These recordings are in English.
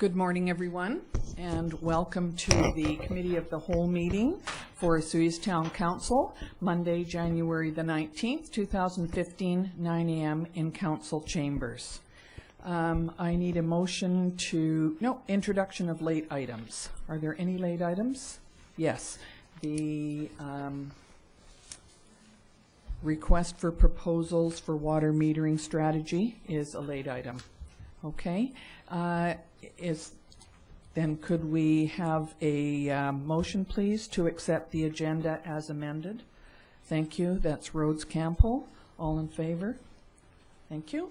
Good morning, everyone, and welcome to the Committee of the Whole meeting for Osoyoos Town Council, Monday, January the 19th, 2015, 9 a.m. in Council Chambers. I need a motion to, introduction of late items. Are there any late items? Yes. The request for proposals for water metering strategy is a late item. Okay. Then could we have a motion, please, to accept the agenda as amended? Thank you. That's Rhodes Campbell. All in favor? Thank you.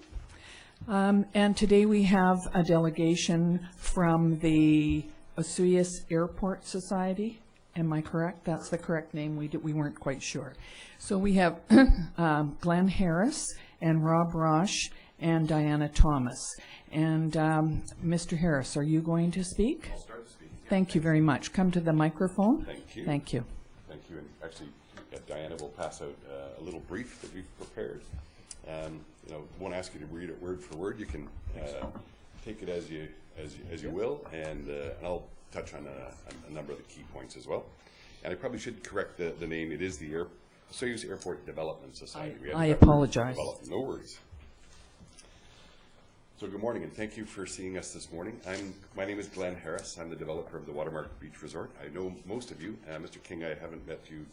And today we have a delegation from the Osoyoos Airport Society. Am I correct? That's the correct name. We weren't quite sure. So we have Glen Harris and Rob Roche and Diana Thomas. And Mr. Harris, are you going to speak? I'll start speaking. Thank you very much. Come to the microphone. Thank you. Thank you. Thank you. And actually, Diana will pass out a little brief that we've prepared. Won't ask you to read it word for word. You can take it as you will, and I'll touch on a number of the key points as well. And I probably should correct the name. It is the Osoyoos Airport Development Society. I apologize. No worries. So good morning, and thank you for seeing us this morning. My name is Glen Harris. I'm the developer of the Watermark Beach Resort. I know most of you. Mr. King, I haven't met you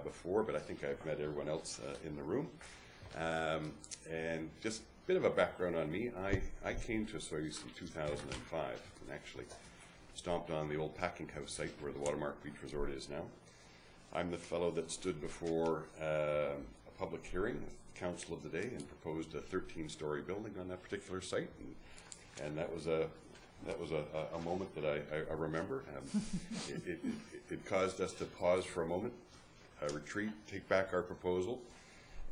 before, but I think I've met everyone else in the room. And just a bit of a background on me. I came to Osoyoos in 2005 and actually stomped on the old packing house site where the Watermark Beach Resort is now. I'm the fellow that stood before a public hearing with Council of the Day and proposed a 13-story building on that particular site, and that was a moment that I remember. It caused us to pause for a moment, retreat, take back our proposal,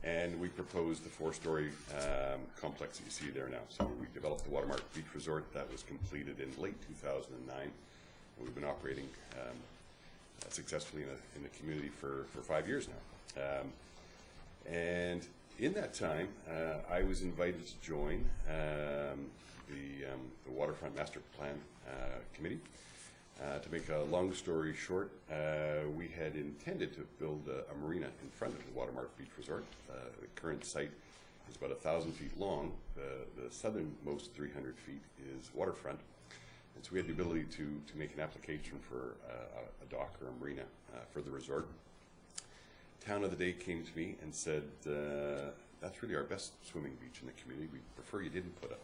and we proposed the 4-story complex that you see there now. So we developed the Watermark Beach Resort. That was completed in late 2009, and we've been operating successfully in the community for 5 years now. And in that time, I was invited to join the Waterfront Master Plan Committee. To make a long story short, we had intended to build a marina in front of the Watermark Beach Resort. The current site is about 1,000 feet long. The southernmost 300 feet is waterfront. And so we had the ability to make an application for a dock or a marina for the resort. Town of the Day came to me and said, that's really our best swimming beach in the community. We prefer you didn't put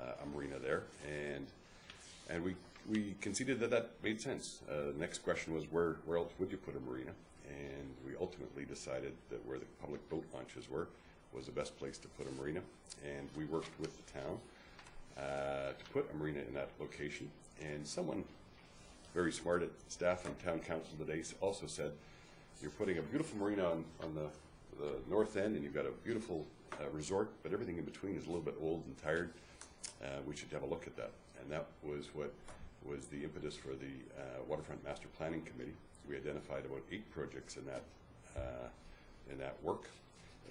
a marina there. And we conceded that made sense. The next question was, where else would you put a marina? And we ultimately decided that where the public boat launches was the best place to put a marina. And we worked with the town to put a marina in that location. And someone very smart at staff and town council today also said, you're putting a beautiful marina on the north end, and you've got a beautiful resort, but everything in between is a little bit old and tired. We should have a look at that. And that was what was the impetus for the Waterfront Master Planning Committee. We identified about 8 projects in that work,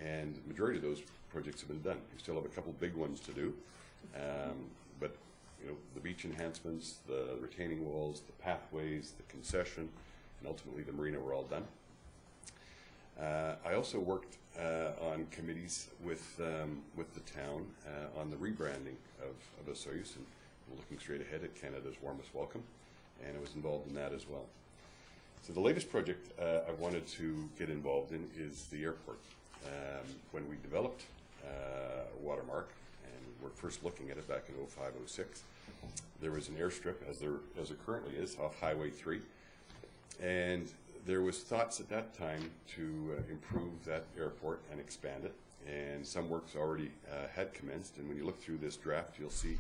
and the majority of those projects have been done. We still have a couple big ones to do, but the beach enhancements, the retaining walls, the pathways, the concession, and ultimately the marina were all done. I also worked on committees with the town on the rebranding of Osoyoos, and looking straight ahead at Canada's Warmest Welcome, and I was involved in that as well. So the latest project I wanted to get involved in is the airport. When we developed Watermark, and we're first looking at it back in 05-06, there was an airstrip, as there currently is, off Highway 3, and there was thoughts at that time to improve that airport and expand it, and some works already had commenced. And when you look through this draft, you'll see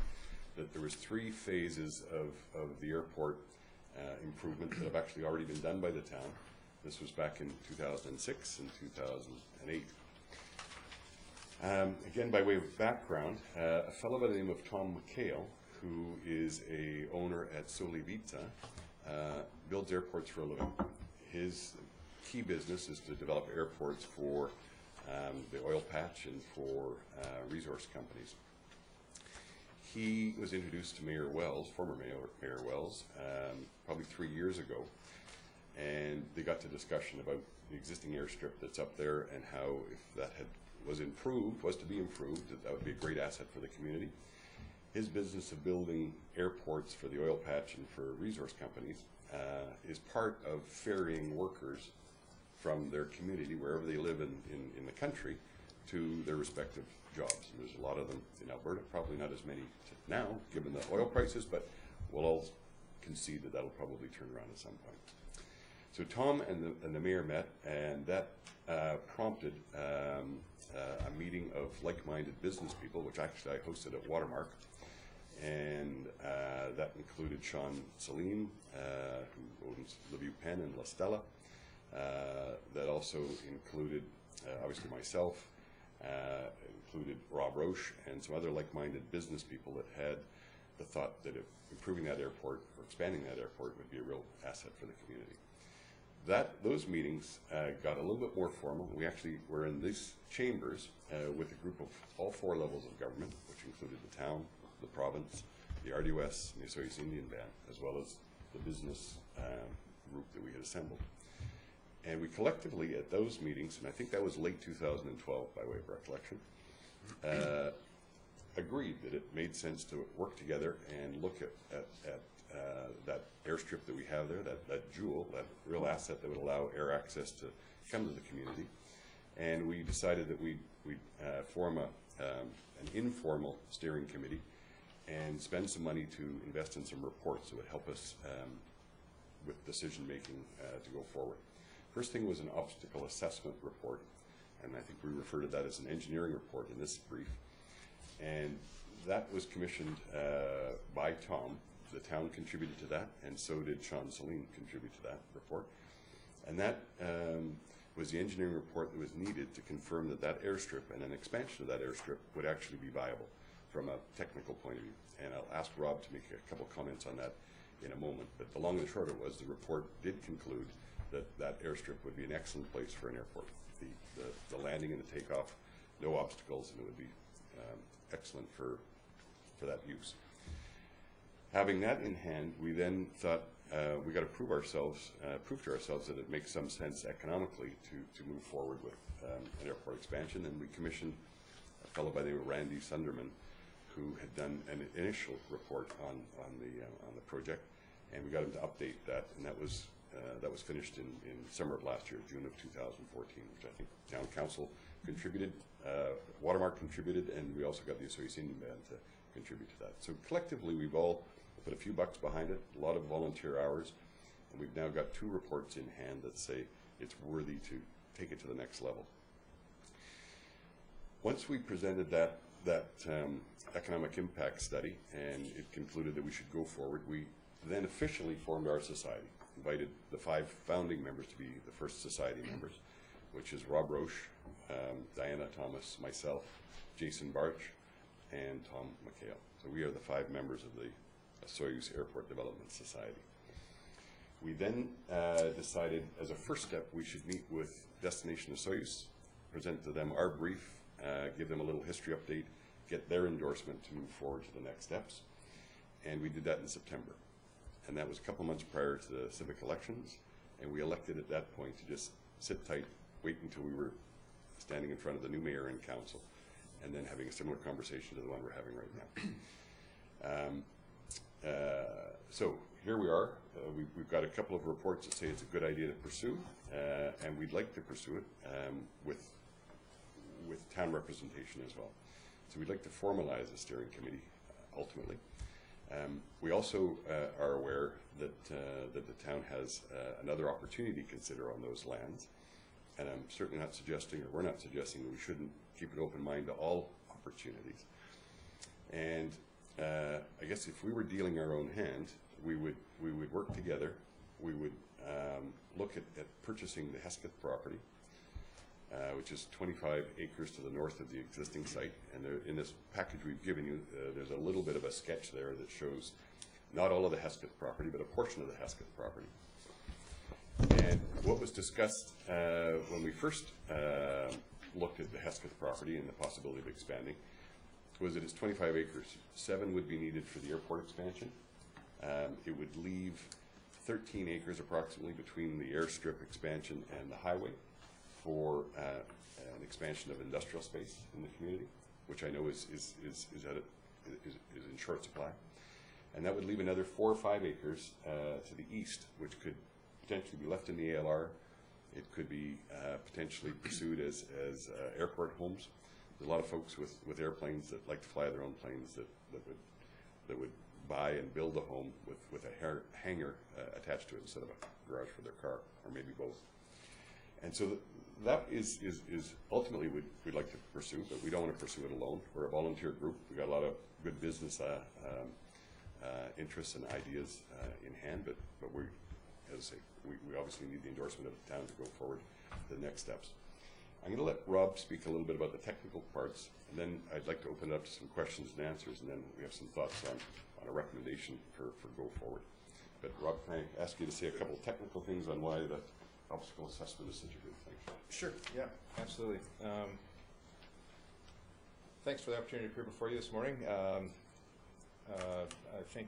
that there was 3 phases of the airport improvement that have actually already been done by the town. This was back in 2006 and 2008. Again, by way of background, a fellow by the name of Tom McHale, who is a owner at Solivita, builds airports for a living. His key business is to develop airports for the oil patch and for resource companies. he was introduced to Mayor Wells, former Mayor Wells, probably 3 years ago, and they got to discussion about the existing airstrip that's up there and how, if that was to be improved, that would be a great asset for the community. His business of building airports for the oil patch and for resource companies is part of ferrying workers from their community, wherever they live in the country, to their respective jobs. And there's a lot of them in Alberta, probably not as many now, given the oil prices, but we'll all concede that that'll probably turn around at some point. So Tom and the mayor met, and that prompted a meeting of like-minded business people, which actually I hosted at Watermark. And that included Sean Celine, who owns Levue Pen and La Stella. That also included, obviously, myself, included Rob Roche, and some other like-minded business people that had the thought that improving that airport or expanding that airport would be a real asset for the community. Those meetings got a little bit more formal. We actually were in these chambers with a group of all 4 levels of government, which included the town, the province, the RDUS, and the Osoyoos Indian Band, as well as the business group that we had assembled. And we collectively, at those meetings, and I think that was late 2012 by way of recollection, agreed that it made sense to work together and look at that airstrip that we have there, that jewel, that real asset that would allow air access to come to the community. And we decided that we'd form an informal steering committee and spend some money to invest in some reports that would help us with decision making to go forward. First thing was an obstacle assessment report, and I think we refer to that as an engineering report in this brief. And that was commissioned by Tom. The town contributed to that, and so did Sean Celine contribute to that report. And that was the engineering report that was needed to confirm that that airstrip and an expansion of that airstrip would actually be viable from a technical point of view. And I'll ask Rob to make a couple comments on that in a moment. But the long and the short of it was the report did conclude that that airstrip would be an excellent place for an airport. The landing and the takeoff, no obstacles, and it would be excellent for that use. Having that in hand, we then thought we got to prove to ourselves that it makes some sense economically to move forward with an airport expansion. And we commissioned a fellow by the name of Randy Sunderman, who had done an initial report on the project, and we got him to update that, and that was finished in summer of last year, June of 2014, which I think Town Council contributed, Watermark contributed, and we also got the Osoyoos Indian Band to contribute to that. So collectively, we've all put a few bucks behind it, a lot of volunteer hours, and we've now got 2 reports in hand that say it's worthy to take it to the next level. Once we presented that economic impact study, and it concluded that we should go forward, we then officially formed our society, invited the 5 founding members to be the first society members, which is Rob Roche, Diana Thomas, myself, Jason Barch, and Tom McHale. So we are the 5 members of the Osoyoos Airport Development Society. We then decided, as a first step, we should meet with Destination Osoyoos, present to them our brief, give them a little history update, get their endorsement to move forward to the next steps. And we did that in September. And that was a couple months prior to the civic elections, and we elected at that point to just sit tight, wait until we were standing in front of the new mayor and council, and then having a similar conversation to the one we're having right now. So here we are. We've got a couple of reports that say it's a good idea to pursue, and we'd like to pursue it with town representation as well. So we'd like to formalize a steering committee ultimately. We also are aware that the town has another opportunity to consider on those lands, and I'm certainly not suggesting, or we're not suggesting, that we shouldn't keep an open mind to all opportunities. And I guess if we were dealing our own hand, we would work together. We would look at purchasing the Hesketh property, which is 25 acres to the north of the existing site. And there, in this package we've given you, there's a little bit of a sketch there that shows not all of the Hesketh property, but a portion of the Hesketh property. And what was discussed when we first looked at the Hesketh property and the possibility of expanding was that it's 25 acres. 7 would be needed for the airport expansion. It would leave 13 acres approximately between the airstrip expansion and the highway for an expansion of industrial space in the community, which I know is in short supply. And that would leave another 4 or 5 acres to the east, which could potentially be left in the ALR. It could be potentially pursued as airport homes. There's a lot of folks with airplanes that like to fly their own planes that would buy and build a home with a hangar attached to it instead of a garage for their car, or maybe both. And so that is ultimately we'd like to pursue, but we don't want to pursue it alone. We're a volunteer group. We've got a lot of good business interests and ideas in hand, but we, as I say, we obviously need the endorsement of the town to go forward to the next steps. I'm going to let Rob speak a little bit about the technical parts, and then I'd like to open it up to some questions and answers, and then we have some thoughts on a recommendation for go forward. But Rob, can I ask you to say a couple of technical things on why the obstacle assessment is such a good thing? Sure, yeah, absolutely. Thanks for the opportunity to appear before you this morning. I think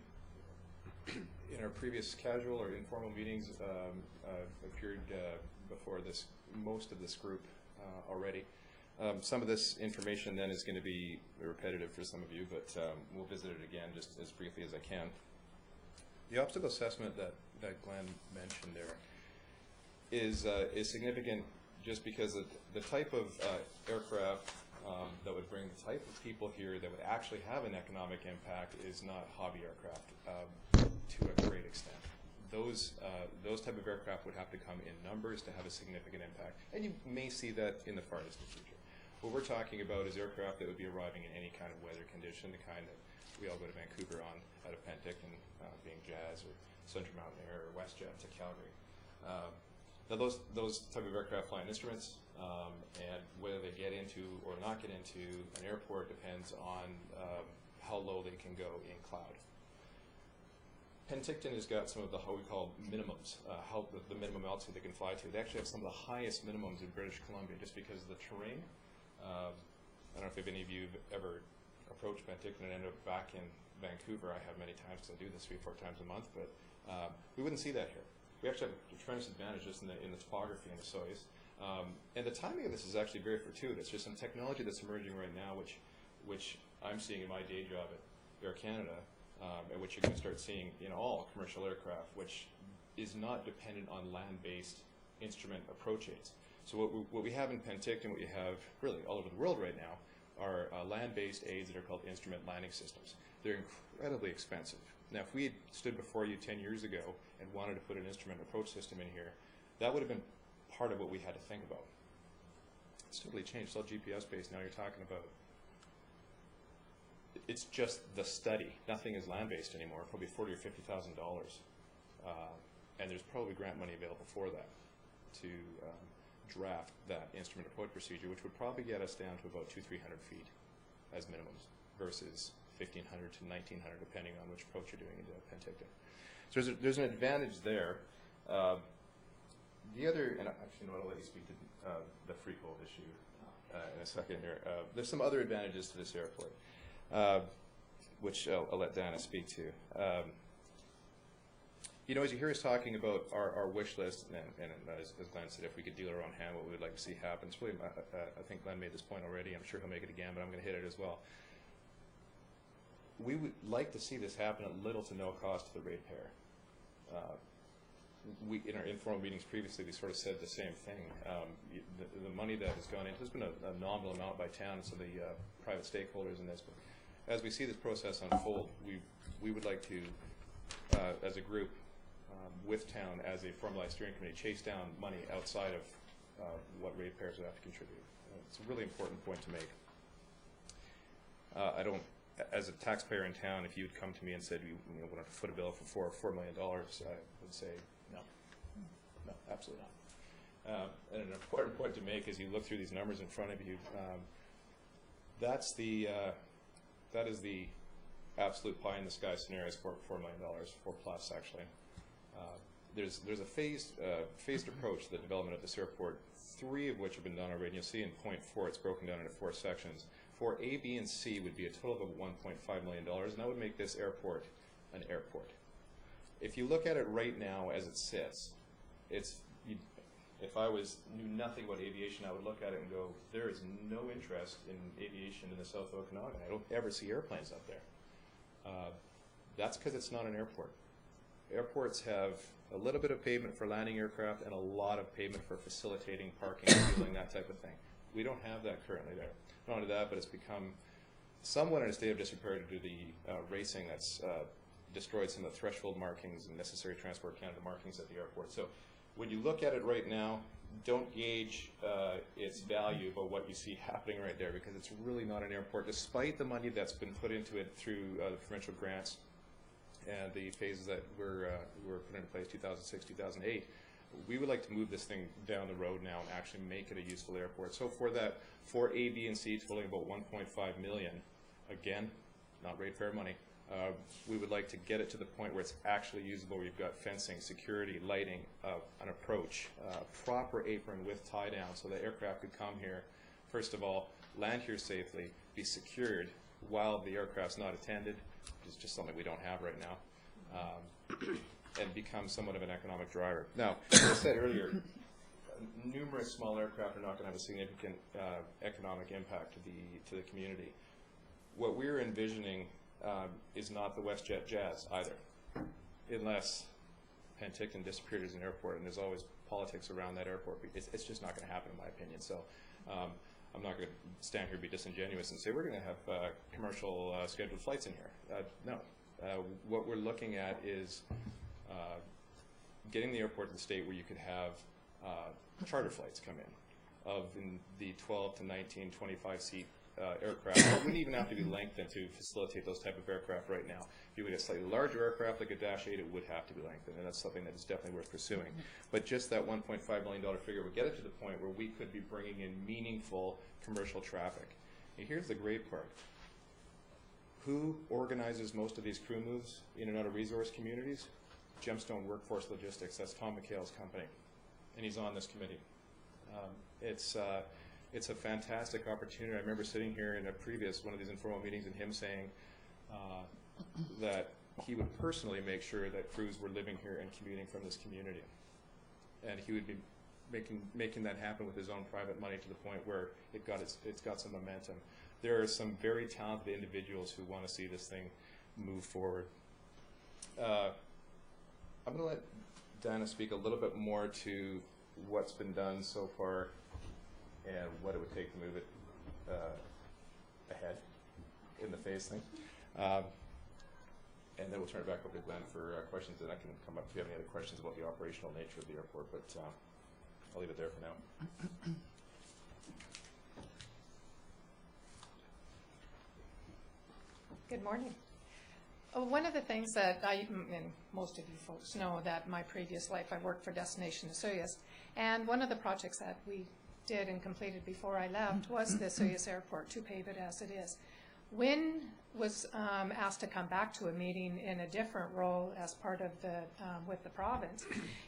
in our previous casual or informal meetings, I've appeared before most of this group already. Some of this information then is going to be repetitive for some of you, but we'll visit it again just as briefly as I can. The obstacle assessment that Glen mentioned there is significant just because of the type of aircraft that would bring the type of people here that would actually have an economic impact is not hobby aircraft to a great extent. Those type of aircraft would have to come in numbers to have a significant impact, and you may see that in the far distant future. What we're talking about is aircraft that would be arriving in any kind of weather condition, the kind that we all go to Vancouver on out of Penticton, being Jazz or Central Mountain Air or WestJet to Calgary. Now those type of aircraft fly in instruments, and whether they get into or not get into an airport depends on how low they can go in cloud. Penticton has got some of the how we call minimums, the minimum altitude they can fly to. They actually have some of the highest minimums in British Columbia just because of the terrain. I don't know if any of you have ever approached Penticton and ended up back in Vancouver. I have many times because I do this 3 or 4 times a month, but we wouldn't see that here. We actually have a tremendous advantage just in the topography and the soils. And the timing of this is actually very fortuitous. There's some technology that's emerging right now, which I'm seeing in my day job at Air Canada, and which you're going to start seeing in all commercial aircraft, which is not dependent on land-based instrument approach aids. So what we have in Penticton, what you have really all over the world right now, are land-based aids that are called instrument landing systems. They're incredibly expensive. Now, if we had stood before you 10 years ago and wanted to put an instrument approach system in here, that would have been part of what we had to think about. It's totally changed. It's all GPS-based now. You're talking about, it's just the study. Nothing is land-based anymore. Probably $40,000 or $50,000, and there's probably grant money available for that to draft that instrument approach procedure, which would probably get us down to about 200-300 feet as minimums versus 1,500 to 1,900, depending on which approach you're doing into Penticton. So there's an advantage there. The other, and actually, I'll let you speak to the freehold issue in a second here. There's some other advantages to this airport, which I'll let Dana speak to. You know, as you hear us talking about our wish list, and as Glen said, if we could deal our own hand, what we would like to see happen. It's really, I think Glen made this point already. I'm sure he'll make it again, but I'm going to hit it as well. We would like to see this happen at little to no cost to the ratepayer. In our informal meetings previously, we sort of said the same thing. The money that has gone into, there's been a nominal amount by town and some of the private stakeholders in this, but as we see this process unfold, we would like to, as a group, with town as a formalized steering committee, chase down money outside of what ratepayers would have to contribute. It's a really important point to make. I don't, as a taxpayer in town, if you would come to me and said you wanted to foot a bill for $4 million, I would say no, absolutely not. And an important point to make as you look through these numbers in front of you, that is the absolute pie in the sky scenarios for $4 million, 4 plus actually. There's a phased approach to the development of this airport, 3 of which have been done already. And you'll see in point 4, it's broken down into 4 sections. for A, B, and C would be a total of $1.5 million, and that would make this airport an airport. If you look at it right now as it sits, if I knew nothing about aviation, I would look at it and go, there is no interest in aviation in the South Okanagan. I don't ever see airplanes up there. That's because it's not an airport. Airports have a little bit of pavement for landing aircraft and a lot of pavement for facilitating parking, fueling, that type of thing. We don't have that currently there. Not only that, but it's become somewhat in a state of disrepair due to the racing that's destroyed some of the threshold markings and necessary Transport Canada markings at the airport. So when you look at it right now, don't gauge its value by what you see happening right there, because it's really not an airport, despite the money that's been put into it through the provincial grants and the phases that were put into place 2006, 2008. We would like to move this thing down the road now and actually make it a useful airport. So for A, B, and C totaling about $1.5 million, again, not ratepayer money, we would like to get it to the point where it's actually usable. We've got fencing, security, lighting, an approach, proper apron with tie down so that aircraft could come here, first of all, land here safely, be secured while the aircraft's not attended, which is just something we don't have right now, and become somewhat of an economic driver. Now, as I said earlier, numerous small aircraft are not going to have a significant economic impact to the community. What we're envisioning is not the WestJet Jazz either, unless Penticton disappeared as an airport, and there's always politics around that airport. It's just not going to happen, in my opinion. So I'm not going to stand here and be disingenuous and say we're going to have commercial scheduled flights in here. No. What we're looking at is getting the airport to the state where you could have charter flights come in the 12 to 19, 25 seat aircraft. It wouldn't even have to be lengthened to facilitate those type of aircraft right now. If you would have a slightly larger aircraft like a Dash 8, it would have to be lengthened, and that's something that is definitely worth pursuing. But just that $1.5 million figure would get it to the point where we could be bringing in meaningful commercial traffic. And here's the great part. Who organizes most of these crew moves in and out of resource communities? Gemstone Workforce Logistics. That's Tom McHale's company, and he's on this committee. It's a fantastic opportunity. I remember sitting here in one of these informal meetings and him saying that he would personally make sure that crews were living here and commuting from this community. And he would be making that happen with his own private money to the point where it's got some momentum. There are some very talented individuals who want to see this thing move forward. I'm going to let Dana speak a little bit more to what's been done so far and what it would take to move it ahead in the phase thing. And then we'll turn it back over to Glen for questions, and I can come up if you have any other questions about the operational nature of the airport, but I'll leave it there for now. Good morning. One of the things that and most of you folks know that my previous life I worked for Destination Osoyoos, and one of the projects that we did and completed before I left was the Osoyoos Airport, to pave it as it is. Wynn was asked to come back to a meeting in a different role as part of with the province.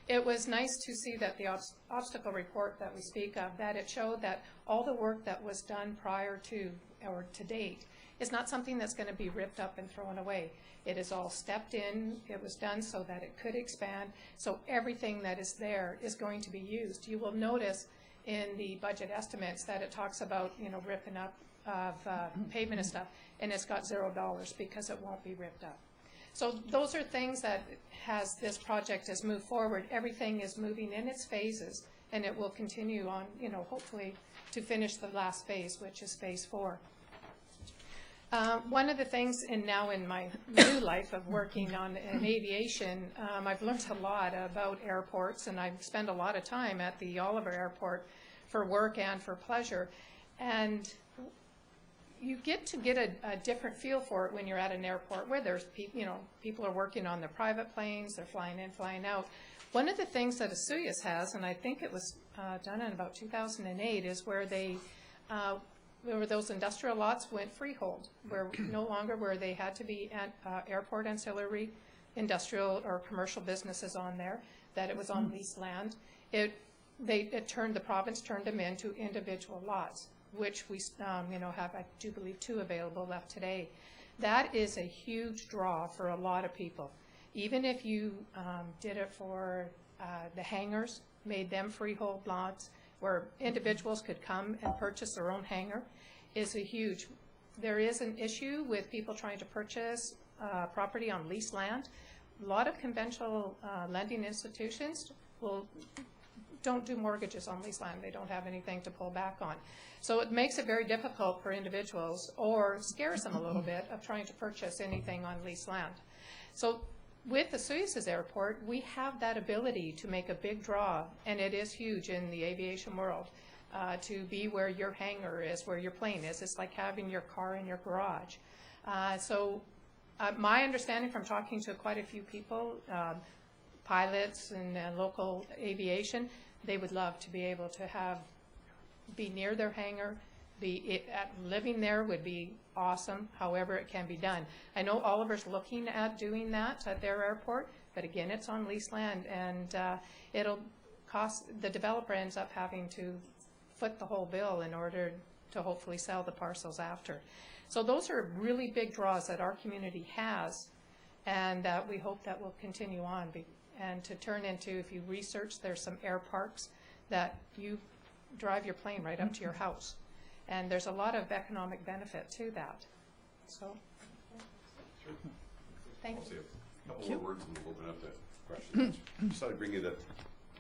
It was nice to see that the obstacle report that we speak of, that it showed that all the work that was done prior to or to date is not something that's going to be ripped up and thrown away. It is all stepped in. It was done so that it could expand. So everything that is there is going to be used. You will notice in the budget estimates that it talks about, ripping up of pavement and stuff, and it's got $0 because it won't be ripped up. So those are things that, as this project has moved forward, everything is moving in its phases, and it will continue on, hopefully to finish the last phase, which is phase 4. One of the things, and now in my new life of working in aviation, I've learned a lot about airports, and I spend a lot of time at the Oliver Airport for work and for pleasure. And you get a different feel for it when you're at an airport where there's people are working on their private planes, they're flying in, flying out. One of the things that Osoyoos has, and I think it was done in about 2008, is where where those industrial lots went freehold, where no longer where they had to be airport ancillary industrial or commercial businesses on there, that it was on leased land. The province turned them into individual lots. which we have, I do believe, 2 available left today. That is a huge draw for a lot of people. Even if you did it for the hangars, made them freehold lots where individuals could come and purchase their own hangar, is a huge. There is an issue with people trying to purchase property on leased land. A lot of conventional lending institutions don't do mortgages on leased land. They don't have anything to pull back on. So it makes it very difficult for individuals, or scares them a little bit, of trying to purchase anything on leased land. So with the Soyuz Airport, we have that ability to make a big draw, and it is huge in the aviation world, to be where your hangar is, where your plane is. It's like having your car in your garage. My understanding from talking to quite a few people, pilots and local aviation, they would love to be able to be near their hangar. Living there would be awesome, however it can be done. I know Oliver's looking at doing that at their airport, but again, it's on leased land, and it'll cost, the developer ends up having to foot the whole bill in order to hopefully sell the parcels after. So those are really big draws that our community has, and we hope that will continue on, and to turn into, if you research, there's some air parks that you drive your plane right up to your house. And there's a lot of economic benefit to that. So, Sure. thank I'll say you. a couple more words and we'll open up to questions. Just thought I'd bring you that,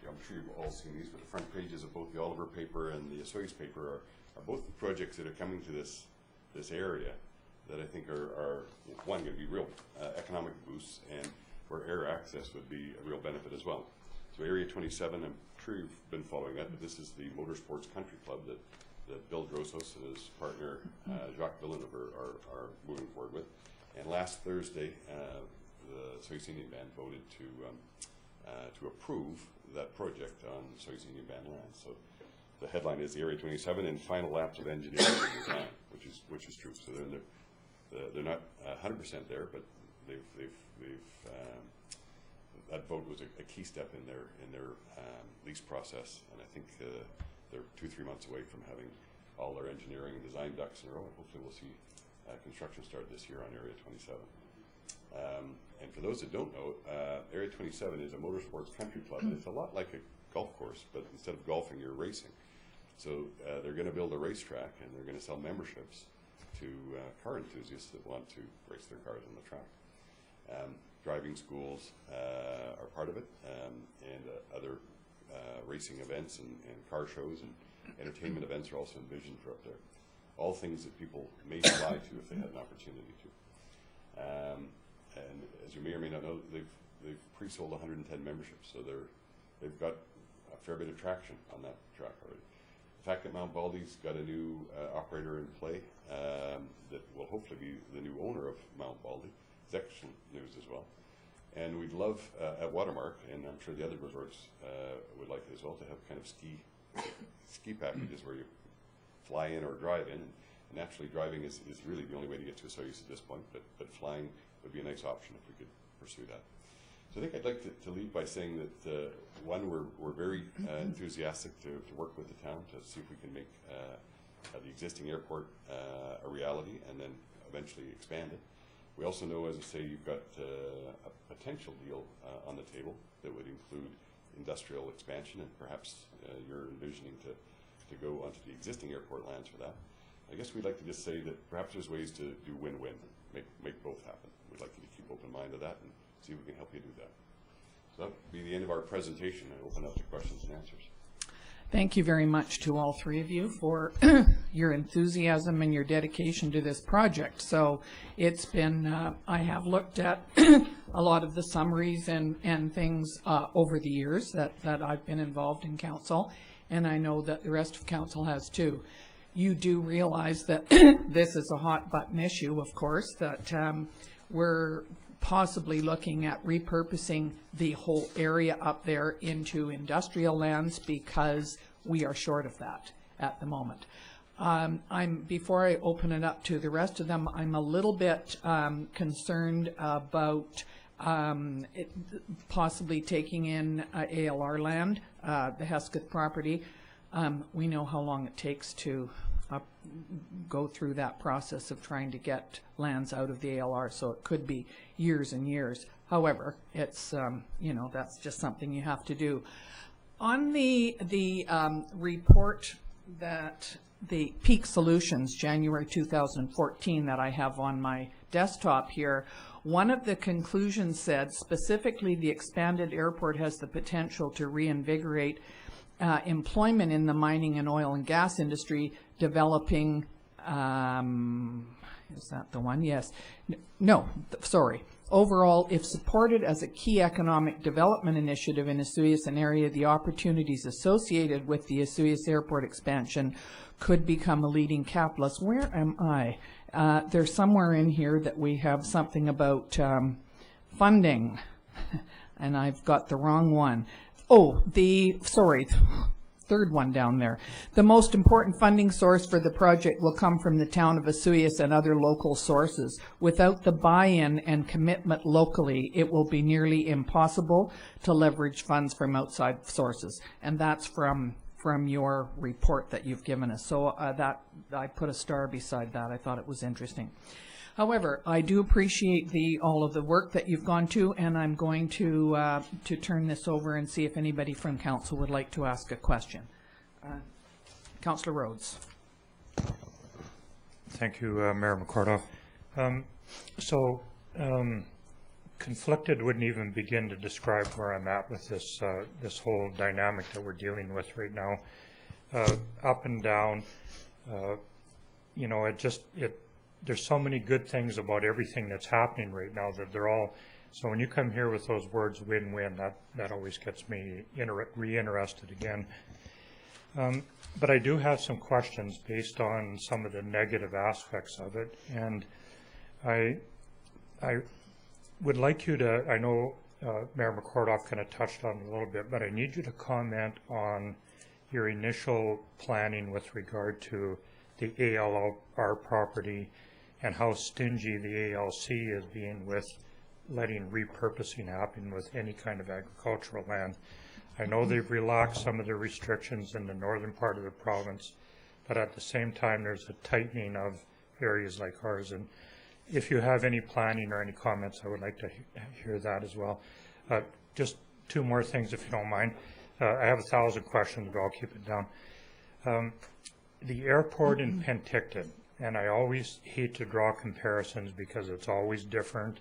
I'm sure you've all seen these, but the front pages of both the Oliver paper and the Soyuz paper are both projects that are coming to this area that I think are one, going to be real economic boosts, and where air access would be a real benefit as well. So Area 27, I'm sure you've been following that, but this is the Motorsports Country Club that Bill Drosos and his partner Jacques Villeneuve are moving forward with. And last Thursday, the Soyuz Indian Band voted to approve that project on Soyuz Indian Band land. So the headline is the Area 27 in final laps of engineering and design, which is true. So they're not 100% there, but they've that vote was a key step in their lease process, and I think they're 2-3 months away from having all their engineering and design ducks in a row, and hopefully we'll see construction start this year on Area 27. And for those that don't know, Area 27 is a motorsports country club, and it's a lot like a golf course, but instead of golfing, you're racing. So they're going to build a racetrack, and they're going to sell memberships to car enthusiasts that want to race their cars on the track. Driving schools are part of it, and other racing events and car shows and entertainment events are also envisioned for up there. All things that people may fly to if they had an opportunity to. And as you may or may not know, they've pre-sold 110 memberships, so they've got a fair bit of traction on that track already. The fact that Mount Baldy's got a new operator in play that will hopefully be the new owner of Mount Baldy is excellent news as well. And we'd love at Watermark, and I'm sure the other resorts would like it as well, to have kind of ski packages where you fly in or drive in. And naturally, driving is really the only way to get to Soyuz at this point, but flying would be a nice option if we could pursue that. So I think I'd like to lead by saying that, one, we're very enthusiastic to work with the town to see if we can make the existing airport a reality and then eventually expand it. We also know, as I say, you've got a potential deal on the table that would include industrial expansion, and perhaps you're envisioning to go onto the existing airport lands for that. I guess we'd like to just say that perhaps there's ways to do win-win, make both happen. We'd like you to keep open mind to that and see if we can help you do that. So that would be the end of our presentation. I open up to questions and answers. Thank you very much to all three of you for your enthusiasm and your dedication to this project. So it's been, I have looked at a lot of the summaries and things over the years that I've been involved in council, and I know that the rest of council has too. You do realize that this is a hot button issue, of course, that we're possibly looking at repurposing the whole area up there into industrial lands because we are short of that at the moment. Before I open it up to the rest of them, I'm a little bit concerned about possibly taking in ALR land, the Hesketh property. We know how long it takes to go through that process of trying to get lands out of the ALR, so it could be years and years. However, it's, you know, that's just something you have to do. On the report that the Peak Solutions, January 2014, that I have on my desktop here, one of the conclusions said, specifically, the expanded airport has the potential to reinvigorate employment in the mining and oil and gas industry, developing, is that the one? Yes. No, sorry. Overall, if supported as a key economic development initiative in Osoyoos and area, the opportunities associated with the Osoyoos Airport expansion could become a leading capitalist. Where am I? There's somewhere in here that we have something about funding, and I've got the wrong one. Oh, sorry, third one down there. The most important funding source for the project will come from the town of Osoyoos and other local sources. Without the buy-in and commitment locally, it will be nearly impossible to leverage funds from outside sources. And that's from your report that you've given us. So that I put a star beside that. I thought it was interesting. However, I do appreciate all of the work that you've gone to, and I'm going to turn this over and see if anybody from council would like to ask a question. Councillor Rhodes. Thank you, Mayor McCordoff. Conflicted wouldn't even begin to describe where I'm at with this this whole dynamic that we're dealing with right now. Up and down, you know, there's so many good things about everything that's happening right now that they're all, so when you come here with those words win-win, that always gets me re-interested again. But I do have some questions based on some of the negative aspects of it, and I would like you to, I know Mayor McCordoff kind of touched on it a little bit, but I need you to comment on your initial planning with regard to the ALR property and how stingy the ALC is being with letting repurposing happen with any kind of agricultural land. I know they've relaxed some of the restrictions in the northern part of the province, but at the same time there's a tightening of areas like ours. And if you have any planning or any comments, I would like to hear that as well. Just two more things, if you don't mind. I have 1,000 questions, but I'll keep it down. The airport in Penticton, and I always hate to draw comparisons because it's always different,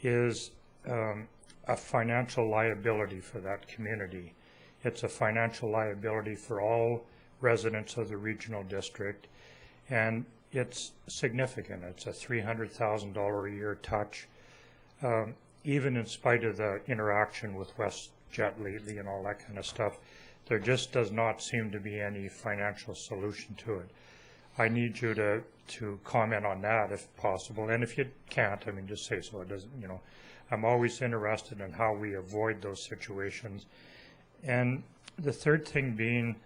is a financial liability for that community. It's a financial liability for all residents of the regional district, and it's significant. It's a $300,000 a year touch, even in spite of the interaction with WestJet lately and all that kind of stuff. There just does not seem to be any financial solution to it. I need you to comment on that if possible, and if you can't, I mean, just say so. It doesn't, you know, I'm always interested in how we avoid those situations. And the third thing being,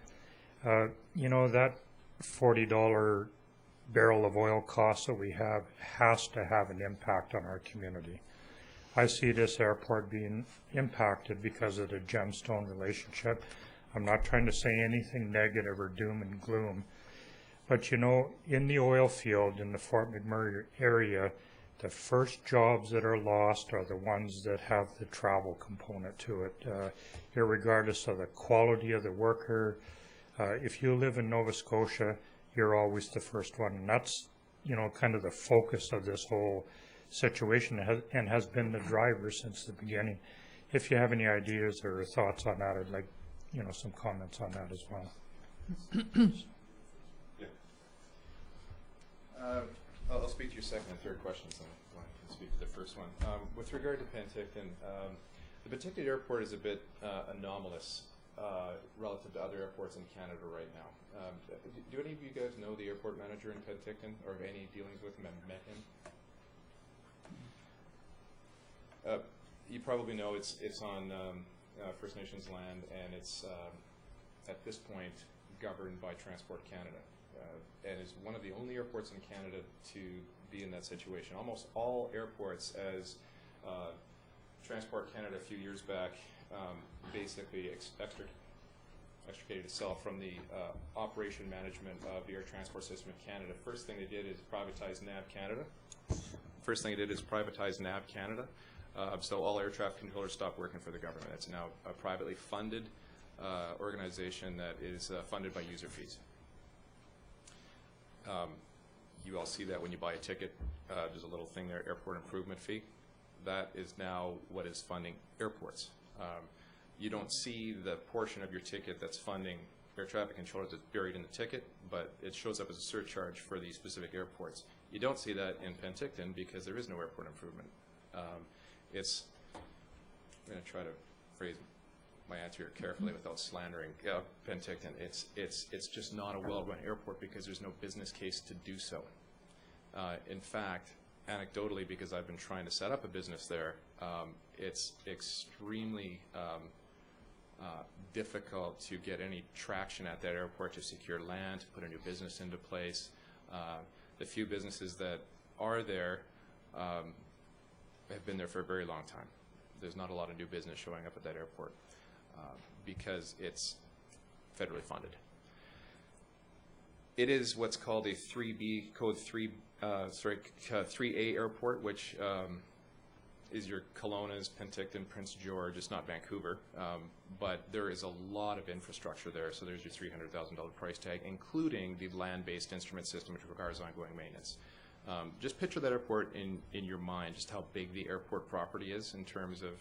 you know, that $40 barrel of oil cost that we have has to have an impact on our community. I see this airport being impacted because of the gemstone relationship. I'm not trying to say anything negative or doom and gloom, but you know, in the oil field in the Fort McMurray area, the first jobs that are lost are the ones that have the travel component to it, irregardless of the quality of the worker. If you live in Nova Scotia, you're always the first one, and that's, you know, kind of the focus of this whole situation and has been the driver since the beginning. If you have any ideas or thoughts on that, I'd like, you know, some comments on that as well. I'll speak to your second and third questions, and I can speak to the first one. With regard to Penticton, the Penticton airport is a bit anomalous relative to other airports in Canada right now. Do any of you guys know the airport manager in Penticton, or have any dealings with him and met him? You probably know it's on First Nations land, and it's at this point governed by Transport Canada, and is one of the only airports in Canada to be in that situation. Almost all airports, as Transport Canada a few years back basically extricated itself from the operation management of the air transport system in Canada. First thing they did is privatize NAV Canada. So all air traffic controllers stopped working for the government. It's now a privately funded organization that is funded by user fees. You all see that when you buy a ticket. There's a little thing there, airport improvement fee. That is now what is funding airports. You don't see the portion of your ticket that's funding air traffic controllers that's buried in the ticket, but it shows up as a surcharge for these specific airports. You don't see that in Penticton because there is no airport improvement. I'm going to try to phrase my answer here carefully without slandering Penticton. It's just not a well-run airport because there's no business case to do so. In fact, anecdotally, because I've been trying to set up a business there, it's extremely difficult to get any traction at that airport, to secure land, to put a new business into place. The few businesses that are there have been there for a very long time. There's not a lot of new business showing up at that airport because it's federally funded. It is what's called a 3B, code 3A airport, which is your Kelowna's, Penticton, Prince George. It's not Vancouver, but there is a lot of infrastructure there. So there's your $300,000 price tag, including the land-based instrument system, which requires ongoing maintenance. Just picture that airport in your mind, just how big the airport property is in terms of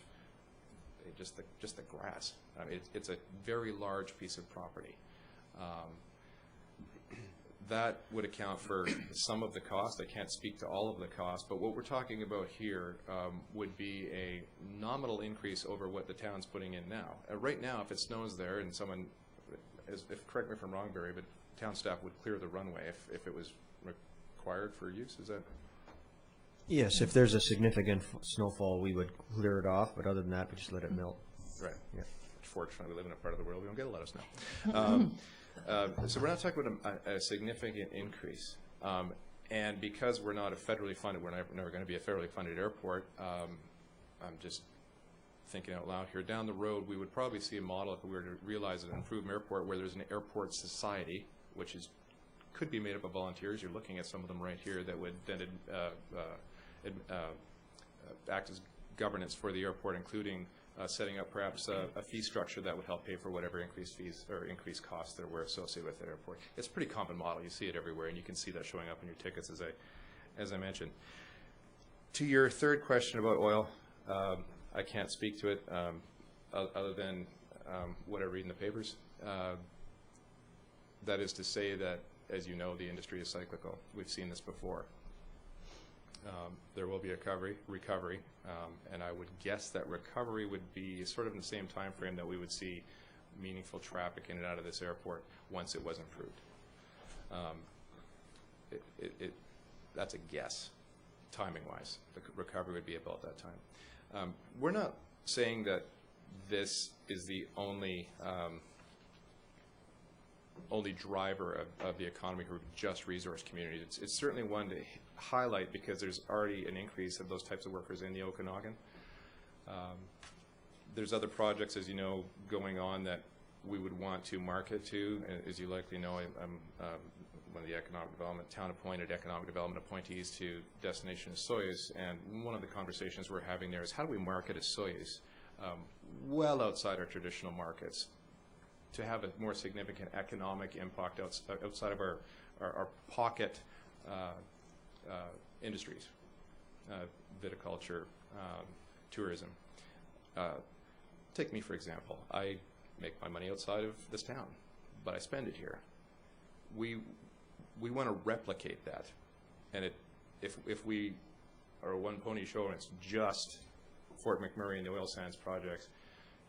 just the grass. It's a very large piece of property. That would account for some of the cost. I can't speak to all of the cost, but what we're talking about here would be a nominal increase over what the town's putting in now. Right now, if it snows there and someone, correct me if I'm wrong, Barry, but town staff would clear the runway if it was required for use, is that? Yes, if there's a significant snowfall, we would clear it off, but other than that, we just let it melt. Right. Yeah. Fortunately, we live in a part of the world we don't get a lot of snow. So we're not talking about a significant increase. And because we're not a federally funded, we're never going to be a federally funded airport, I'm just thinking out loud here. Down the road, we would probably see a model if we were to realize an improved airport where there's an airport society, which could be made up of volunteers. You're looking at some of them right here that would then act as governance for the airport, including setting up perhaps a fee structure that would help pay for whatever increased fees or increased costs that were associated with that airport. It's a pretty common model. You see it everywhere, and you can see that showing up in your tickets, as I mentioned. To your third question about oil, I can't speak to it other than what I read in the papers. That is to say that, as you know, the industry is cyclical. We've seen this before. There will be a recovery, and I would guess that recovery would be sort of in the same time frame that we would see meaningful traffic in and out of this airport once it was improved. That's a guess, timing-wise. The recovery would be about that time. We're not saying that this is the only driver of the economy for just resource communities. It's certainly one to highlight because there's already an increase of those types of workers in the Okanagan. There's other projects, as you know, going on that we would want to market to. As you likely know, I'm one of the town-appointed economic development appointees to Destination Soyuz, and one of the conversations we're having there is how do we market a Soyuz well outside our traditional markets to have a more significant economic impact outside of our pocket industries, viticulture, tourism. Take me, for example. I make my money outside of this town, but I spend it here. We want to replicate that. And if we are a one-pony show and it's just Fort McMurray and the oil sands projects,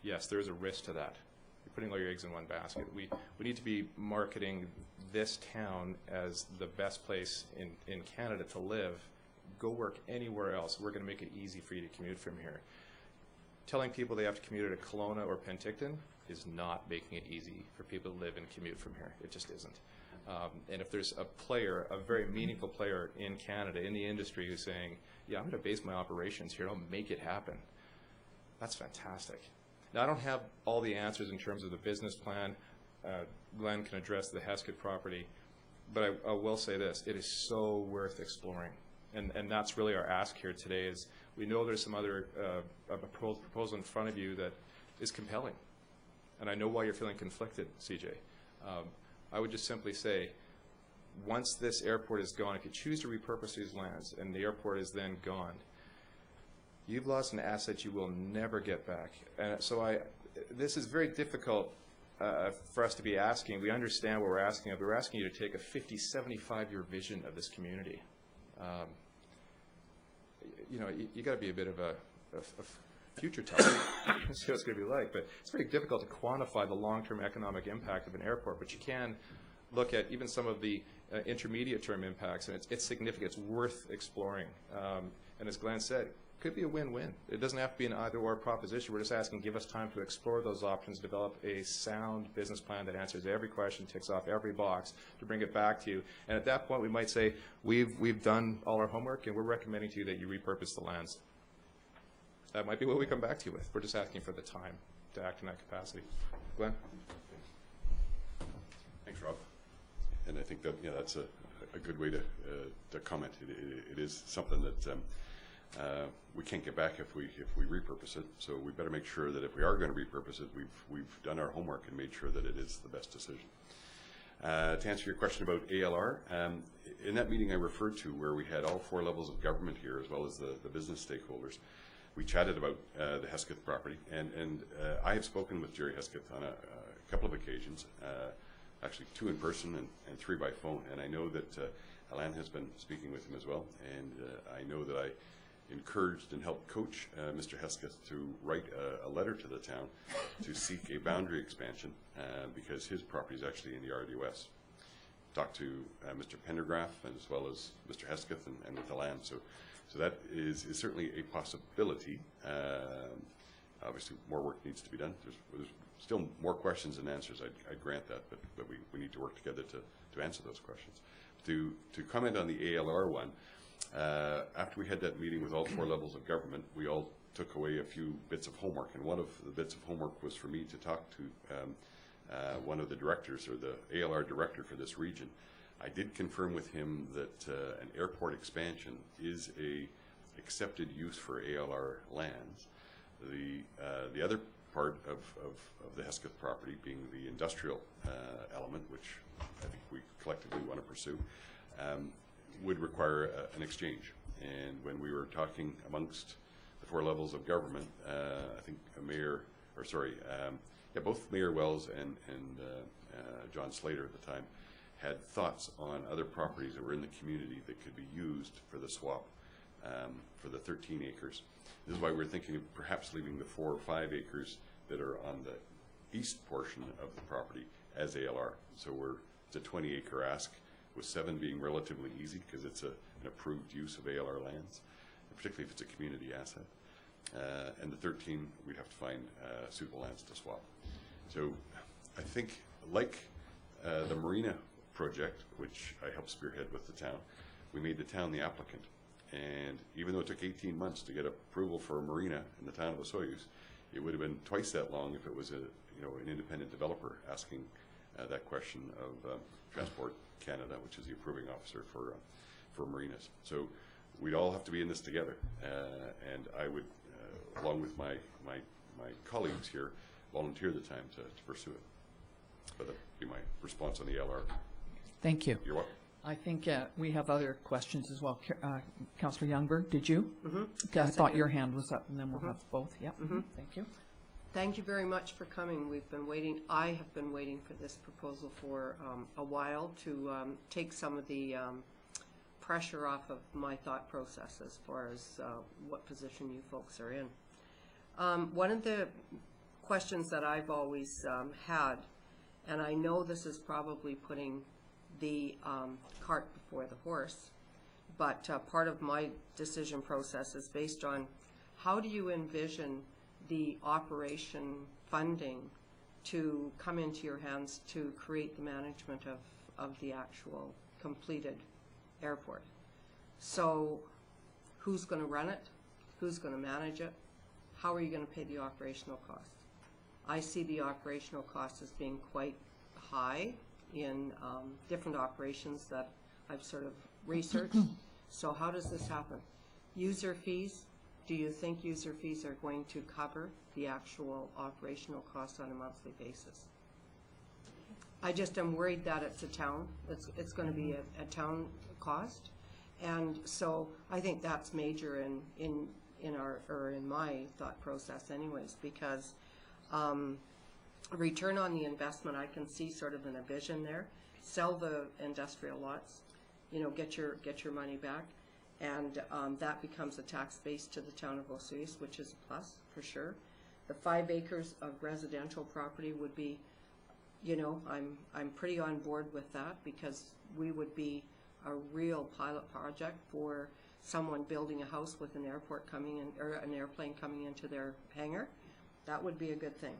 yes, there is a risk to that. You're putting all your eggs in one basket. We need to be marketing this town as the best place in Canada to live. Go work anywhere else. We're going to make it easy for you to commute from here. Telling people they have to commute to Kelowna or Penticton is not making it easy for people to live and commute from here. It just isn't. And if there's a player, a very meaningful player in Canada, in the industry, who's saying, yeah, I'm going to base my operations here, I'll make it happen, that's fantastic. Now, I don't have all the answers in terms of the business plan. Glen can address the Heskett property, but I will say this, it is so worth exploring. And that's really our ask here today is, we know there's some other proposal in front of you that is compelling. And I know why you're feeling conflicted, CJ. I would just simply say, once this airport is gone, if you choose to repurpose these lands and the airport is then gone, you've lost an asset you will never get back. And so this is very difficult for us to be asking. We understand what we're asking of. We're asking you to take a 50, 75-year vision of this community. You know, you got to be a bit of a future teller. See what it's going to be like. But it's very difficult to quantify the long-term economic impact of an airport. But you can look at even some of the intermediate-term impacts, and it's significant. It's worth exploring. And as Glenn said, it could be a win-win. It doesn't have to be an either-or proposition. We're just asking, give us time to explore those options, develop a sound business plan that answers every question, ticks off every box, to bring it back to you. And at that point, we might say, we've done all our homework, and we're recommending to you that you repurpose the lands. That might be what we come back to you with. We're just asking for the time to act in that capacity. Glenn? Thanks, Rob. And I think that, yeah, that's a good way to comment. It is something that we can't get back if we repurpose it. So we better make sure that if we are going to repurpose it, we've done our homework and made sure that it is the best decision. To answer your question about ALR, in that meeting I referred to, where we had all 4 levels of government here as well as the business stakeholders, we chatted about the Hesketh property, and I have spoken with Jerry Hesketh on a couple of occasions, actually 2 in person and 3 by phone, and I know that Alain has been speaking with him as well, and I know that I encouraged and helped coach Mr. Hesketh to write a letter to the town to seek a boundary expansion because his property is actually in the RDOS. Talked to Mr. Pendergraft as well as Mr. Hesketh and with Alain, so that is certainly a possibility. Obviously, more work needs to be done. There's still more questions than answers. I grant that, but we need to work together to answer those questions. To comment on the ALR one, after we had that meeting with all 4 levels of government, we all took away a few bits of homework, and one of the bits of homework was for me to talk to one of the directors, or the ALR director for this region. I did confirm with him that an airport expansion is a accepted use for ALR lands. The other part of the Hesketh property being the industrial element, which I think we collectively want to pursue, would require an exchange. And when we were talking amongst the 4 levels of government, I think both Mayor Wells and John Slater at the time had thoughts on other properties that were in the community that could be used for the swap for the 13 acres. This is why we're thinking of perhaps leaving the 4 or 5 acres that are on the east portion of the property as ALR. So it's a 20-acre ask, with 7 being relatively easy because it's an approved use of ALR lands, and particularly if it's a community asset. And the 13, we'd have to find suitable lands to swap. So I think, like the Marina project, which I helped spearhead with the town, we made the town the applicant. And even though it took 18 months to get approval for a marina in the town of Osoyoos, it would have been twice that long if it was an independent developer asking that question of Transport Canada, which is the approving officer for marinas. So we'd all have to be in this together, and I would, along with my colleagues here, volunteer the time to pursue it. But that'd be my response on the LR. Thank you. You're welcome. I think we have other questions as well. Councillor Youngberg, did you? Mm-hmm. Okay, I thought your hand was up, and then we'll have both. Yep. Mm-hmm. Thank you. Thank you very much for coming. We've been waiting. I have been waiting for this proposal for a while to take some of the pressure off of my thought process as far as what position you folks are in. One of the questions that I've always had, and I know this is probably putting the cart before the horse, but part of my decision process is based on how do you envision the operation funding to come into your hands to create the management of the actual completed airport. So who's going to run it? Who's going to manage it? How are you going to pay the operational costs? I see the operational costs as being quite high in different operations that I've sort of researched. So how does this happen? User fees, do you think user fees are going to cover the actual operational costs on a monthly basis? I just am worried that it's a town, it's going to be a town cost. And so I think that's major in my thought process anyways, because return on the investment, I can see sort of in a vision there. Sell the industrial lots, you know, get your money back, and that becomes a tax base to the town of Osoyoos, which is a plus for sure. The 5 acres of residential property would be, you know, I'm pretty on board with that, because we would be a real pilot project for someone building a house with an airport coming in, or an airplane coming into their hangar. That would be a good thing.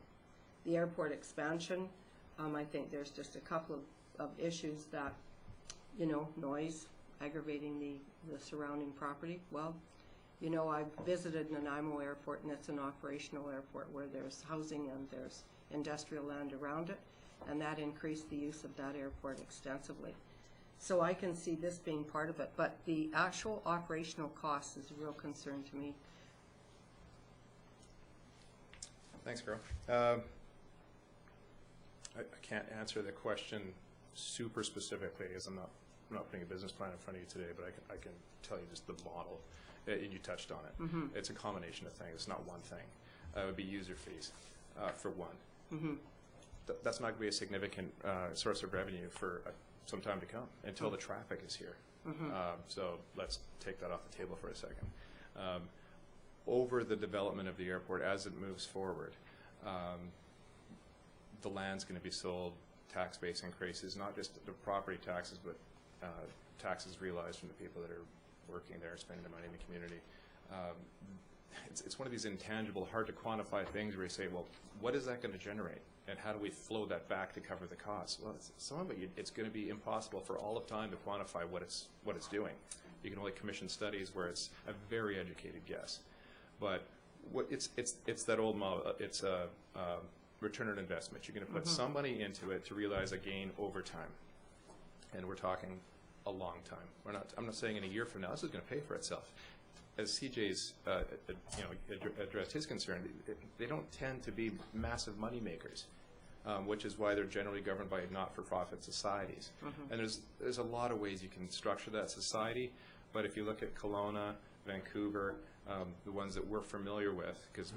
The airport expansion, I think there's just a couple of issues that, you know, noise, aggravating the surrounding property. Well, you know, I've visited Nanaimo Airport, and it's an operational airport where there's housing and there's industrial land around it, and that increased the use of that airport extensively. So I can see this being part of it, but the actual operational cost is a real concern to me. Thanks, Carol. I can't answer the question super specifically, as I'm not putting a business plan in front of you today, but I can tell you just the model, and you touched on it. Mm-hmm. It's a combination of things. It's not one thing. It would be user fees, for one. Mm-hmm. That's not going to be a significant source of revenue for some time to come, until the traffic is here. Mm-hmm. So let's take that off the table for a second. Over the development of the airport, as it moves forward, the land's going to be sold, tax base increases, not just the property taxes, but taxes realized from the people that are working there, spending the money in the community. It's one of these intangible, hard to quantify things where you say, well, what is that going to generate? And how do we flow that back to cover the costs? Well, some of it, it's going to be impossible for all of time to quantify what it's doing. You can only commission studies where it's a very educated guess. But it's that old model. It's a return on investment. You're going to put some money into it to realize a gain over time, and we're talking a long time. I'm not saying in a year from now this is going to pay for itself. As CJ's addressed his concern, they don't tend to be massive money makers, which is why they're generally governed by not-for-profit societies. And there's a lot of ways you can structure that society, but if you look at Kelowna, Vancouver, the ones that we're familiar with, because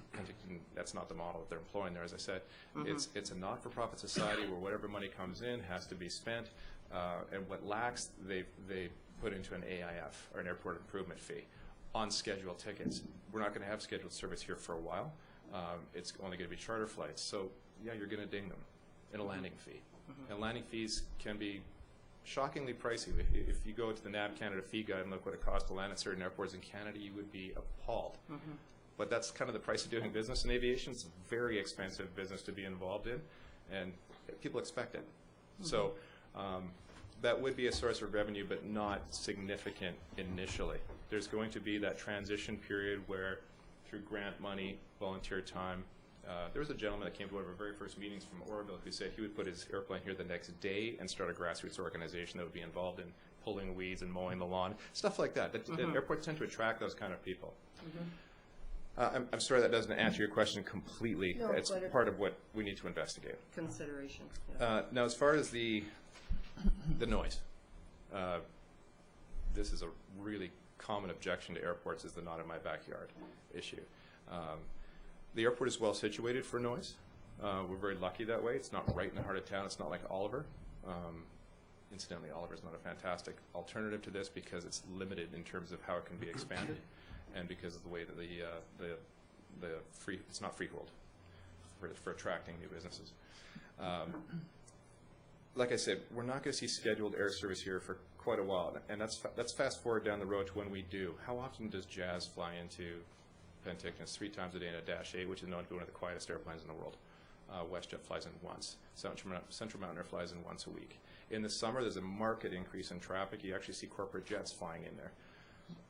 that's not the model that they're employing there, as I said. It's a not-for-profit society where whatever money comes in has to be spent, and what lacks, they put into an AIF, or an airport improvement fee, on scheduled tickets. We're not going to have scheduled service here for a while. It's only going to be charter flights. So, yeah, you're going to ding them in a landing fee. And landing fees can be shockingly pricey. If you go to the NAV Canada fee guide and look what it costs to land at certain airports in Canada, you would be appalled. But that's kind of the price of doing business in aviation. It's a very expensive business to be involved in, and people expect it. So that would be a source of revenue, but not significant initially. There's going to be that transition period where, through grant money, volunteer time, there was a gentleman that came to one of our very first meetings from Oroville who said he would put his airplane here the next day and start a grassroots organization that would be involved in pulling weeds and mowing the lawn, stuff like that. The airports tend to attract those kind of people. I'm sorry that doesn't answer your question completely. No, it's part of what we need to investigate. Consideration. Now, as far as the noise, this is a really common objection to airports, is the not in my backyard issue. The airport is well situated for noise. We're very lucky that way. It's not right in the heart of town. It's not like Oliver. Incidentally, Oliver is not a fantastic alternative to this because it's limited in terms of how it can be expanded, and because of the way that it's not freehold for attracting new businesses. Like I said, we're not going to see scheduled air service here for quite a while, and let's fast forward down the road to when we do. How often does Jazz fly into Penticton? 3 times a day in a Dash 8, which is known to be one of the quietest airplanes in the world. WestJet flies in once. Central Mountain Air flies in once a week. In the summer, there's a marked increase in traffic. You actually see corporate jets flying in there.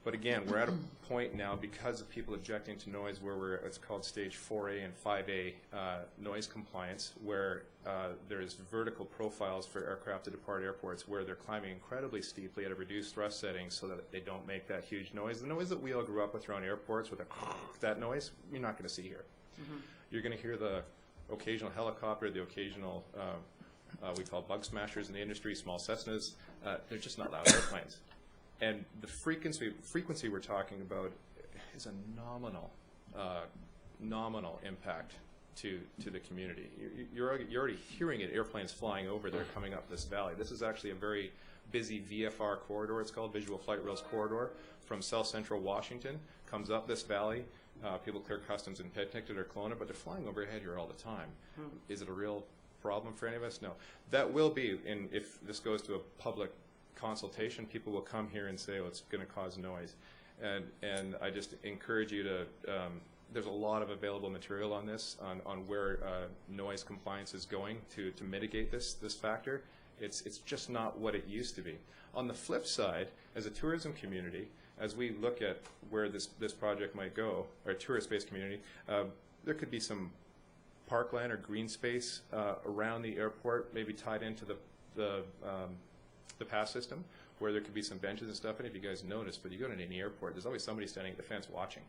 But again, we're at a point now, because of people objecting to noise, where it's called stage 4A and 5A noise compliance, where there's vertical profiles for aircraft to depart airports where they're climbing incredibly steeply at a reduced thrust setting so that they don't make that huge noise. The noise that we all grew up with around airports, with that noise, you're not going to see here. You're going to hear the occasional helicopter, the occasional, we call bug smashers in the industry, small Cessnas. They're just not loud airplanes. And the frequency we're talking about is a nominal impact to the community. You're already hearing it, airplanes flying over there coming up this valley. This is actually a very busy VFR corridor, it's called Visual Flight Rails Corridor, from South Central Washington, comes up this valley. People clear customs in Penticton or Kelowna, but they're flying overhead here all the time. Is it a real problem for any of us? No. That will be, and if this goes to a public consultation, people will come here and say, oh, it's going to cause noise. And I just encourage you to, there's a lot of available material on this, on where noise compliance is going to mitigate this factor. It's just not what it used to be. On the flip side, as a tourism community, as we look at where this project might go, or a tourist-based community, there could be some parkland or green space around the airport, maybe tied into the pass system, where there could be some benches and stuff. And if you guys notice, but you go to any airport, there's always somebody standing at the fence watching.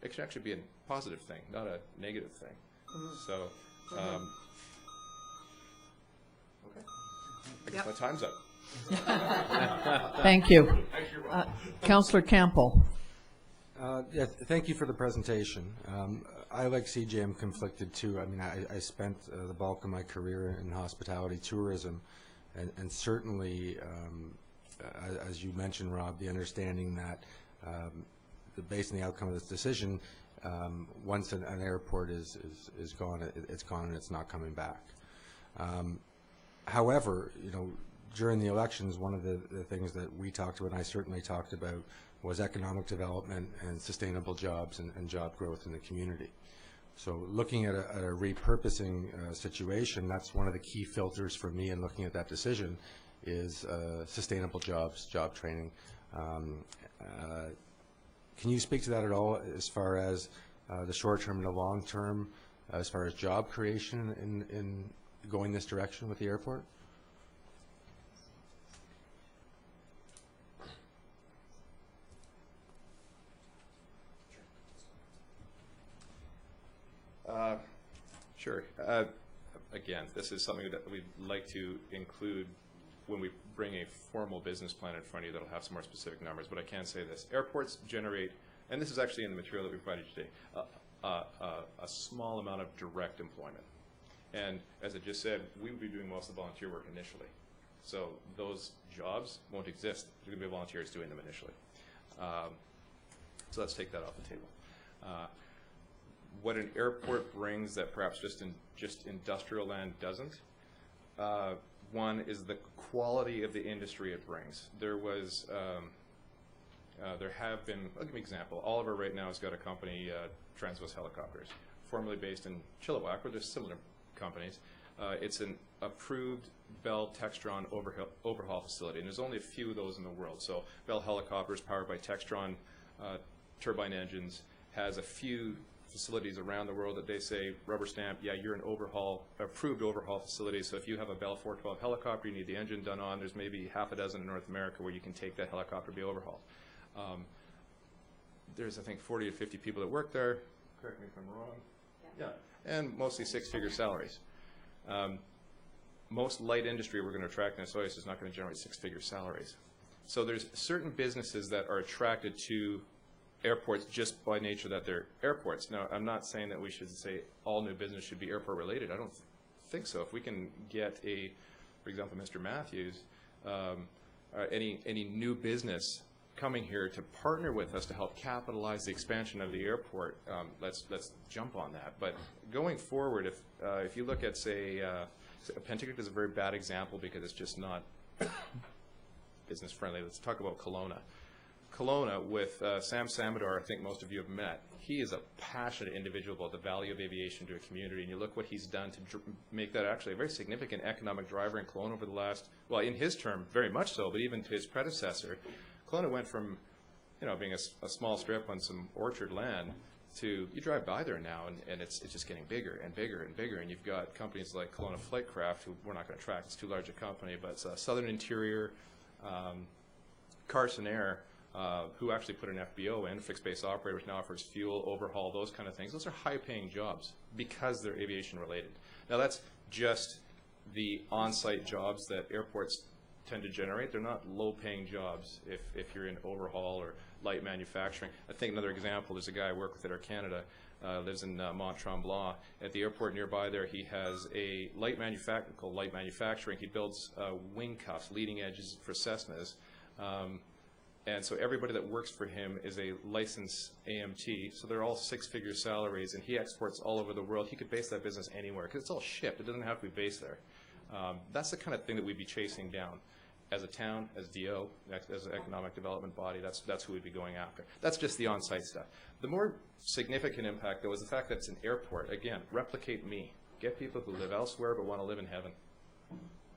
It should actually be a positive thing, not a negative thing. So, okay. I guess my time's up. Thank you. Councillor Campbell. Yeah, thank you for the presentation. I, like CJ, am conflicted too. I mean, I spent the bulk of my career in hospitality tourism, and certainly, as you mentioned, Rob, the understanding that based on the outcome of this decision, once an airport is gone, it's gone and it's not coming back. However, you know, during the elections, one of the things that we talked about, and I certainly talked about, was economic development and sustainable jobs and job growth in the community. So looking at a repurposing situation, that's one of the key filters for me in looking at that decision is sustainable jobs, job training. Can you speak to that at all as far as the short term and the long term, as far as job creation in going this direction with the airport? Sure. Again, this is something that we'd like to include when we bring a formal business plan in front of you that'll have some more specific numbers. But I can say this. Airports generate, and this is actually in the material that we provided today, a small amount of direct employment. And as I just said, we would be doing most of the volunteer work initially. So those jobs won't exist. There's going to be volunteers doing them initially. So let's take that off the table. What an airport brings that perhaps just industrial land doesn't, one is the quality of the industry it brings. There have been, I'll give you an example. Oliver right now has got a company, Transwest Helicopters, formerly based in Chilliwack, where there's similar companies. It's an approved Bell Textron overhaul facility, and there's only a few of those in the world. So Bell Helicopters, powered by Textron turbine engines, has a few facilities around the world that they say, rubber stamp, yeah, you're an approved overhaul facility. So if you have a Bell 412 helicopter, you need the engine done on, there's maybe half a dozen in North America where you can take that helicopter to be overhauled. There's, I think, 40 to 50 people that work there. Correct me if I'm wrong. Yeah, and mostly six-figure salaries. Most light industry we're going to attract in SOIS is not going to generate six-figure salaries. So there's certain businesses that are attracted to airports just by nature that they're airports. Now, I'm not saying that we should say all new business should be airport related. I don't think so. If we can get for example, Mr. Matthews, any new business coming here to partner with us to help capitalize the expansion of the airport, let's jump on that. But going forward, if you look at, say, Penticton is a very bad example because it's just not business friendly. Let's talk about Kelowna. Kelowna with Sam Samador, I think most of you have met. He is a passionate individual about the value of aviation to a community, and you look what he's done to make that actually a very significant economic driver in Kelowna over the last, well, in his term, very much so, but even to his predecessor. Kelowna went from, you know, being a small strip on some orchard land to, you drive by there now, and it's just getting bigger and bigger and bigger, and you've got companies like Kelowna Flightcraft, who we're not going to track, it's too large a company, but it's Southern Interior, Carson Air, who actually put an FBO in, fixed base operator, which now offers fuel, overhaul, those kind of things. Those are high-paying jobs because they're aviation-related. Now, that's just the on-site jobs that airports tend to generate. They're not low-paying jobs if you're in overhaul or light manufacturing. I think another example, there's a guy I work with at Air Canada, lives in Mont Tremblant. At the airport nearby there, he has a light manufacturing. He builds wing cuffs, leading edges for Cessnas. And so everybody that works for him is a licensed AMT, so they're all six-figure salaries, and he exports all over the world. He could base that business anywhere, because it's all shipped. It doesn't have to be based there. That's the kind of thing that we'd be chasing down. As a town, as DO, as an economic development body, that's who we'd be going after. That's just the on-site stuff. The more significant impact, though, is the fact that it's an airport. Again, replicate me. Get people who live elsewhere but want to live in heaven.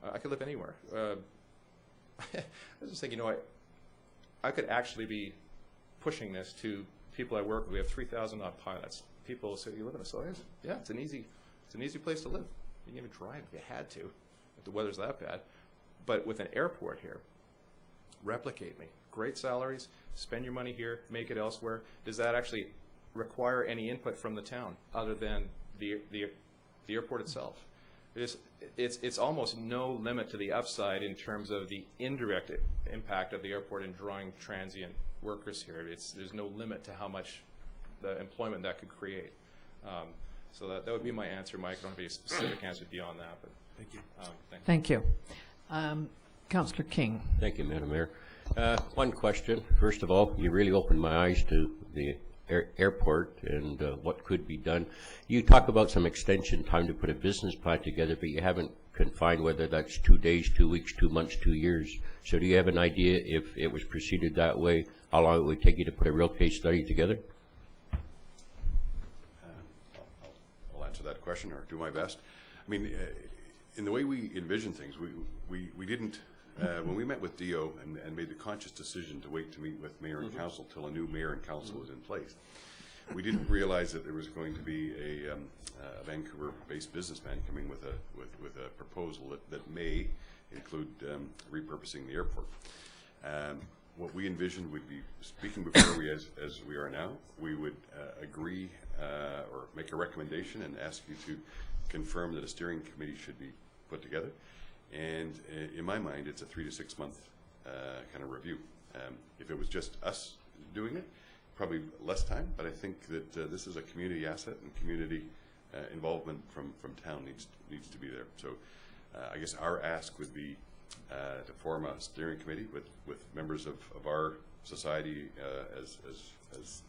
I could live anywhere. I was just thinking, you know, I could actually be pushing this to people I work with. We have 3,000 odd pilots. People say, "You live in a Soyuz?" Yeah, it's an easy place to live. You can even drive if you had to, if the weather's that bad. But with an airport here, replicate me. Great salaries, spend your money here, make it elsewhere. Does that actually require any input from the town other than the airport itself? It's almost no limit to the upside in terms of the indirect impact of the airport in drawing transient workers here. There's no limit to how much the employment that could create. So that would be my answer, Mike. I don't have any specific answer beyond that, but thank you. Thank you. Councillor King. Thank you, Madam Mayor. One question. First of all, you really opened my eyes to the airport and what could be done. You talk about some extension time to put a business plan together, but you haven't confined whether that's 2 days, 2 weeks, 2 months, 2 years. So do you have an idea, if it was proceeded that way, how long it would take you to put a real case study together? I'll answer that question, or do my best. I mean, in the way we envision things, we didn't, when we met with DO and made the conscious decision to wait to meet with mayor and council till a new mayor and council was in place, we didn't realize that there was going to be a Vancouver-based businessman coming with a proposal that may include repurposing the airport. What we envisioned would be, speaking before we, as we are now, we would agree or make a recommendation and ask you to confirm that a steering committee should be put together. And in my mind, it's a 3 to 6 month kind of review. If it was just us doing it, probably less time, but I think that this is a community asset, and community involvement from town needs to be there. So I guess our ask would be to form a steering committee with members of our society as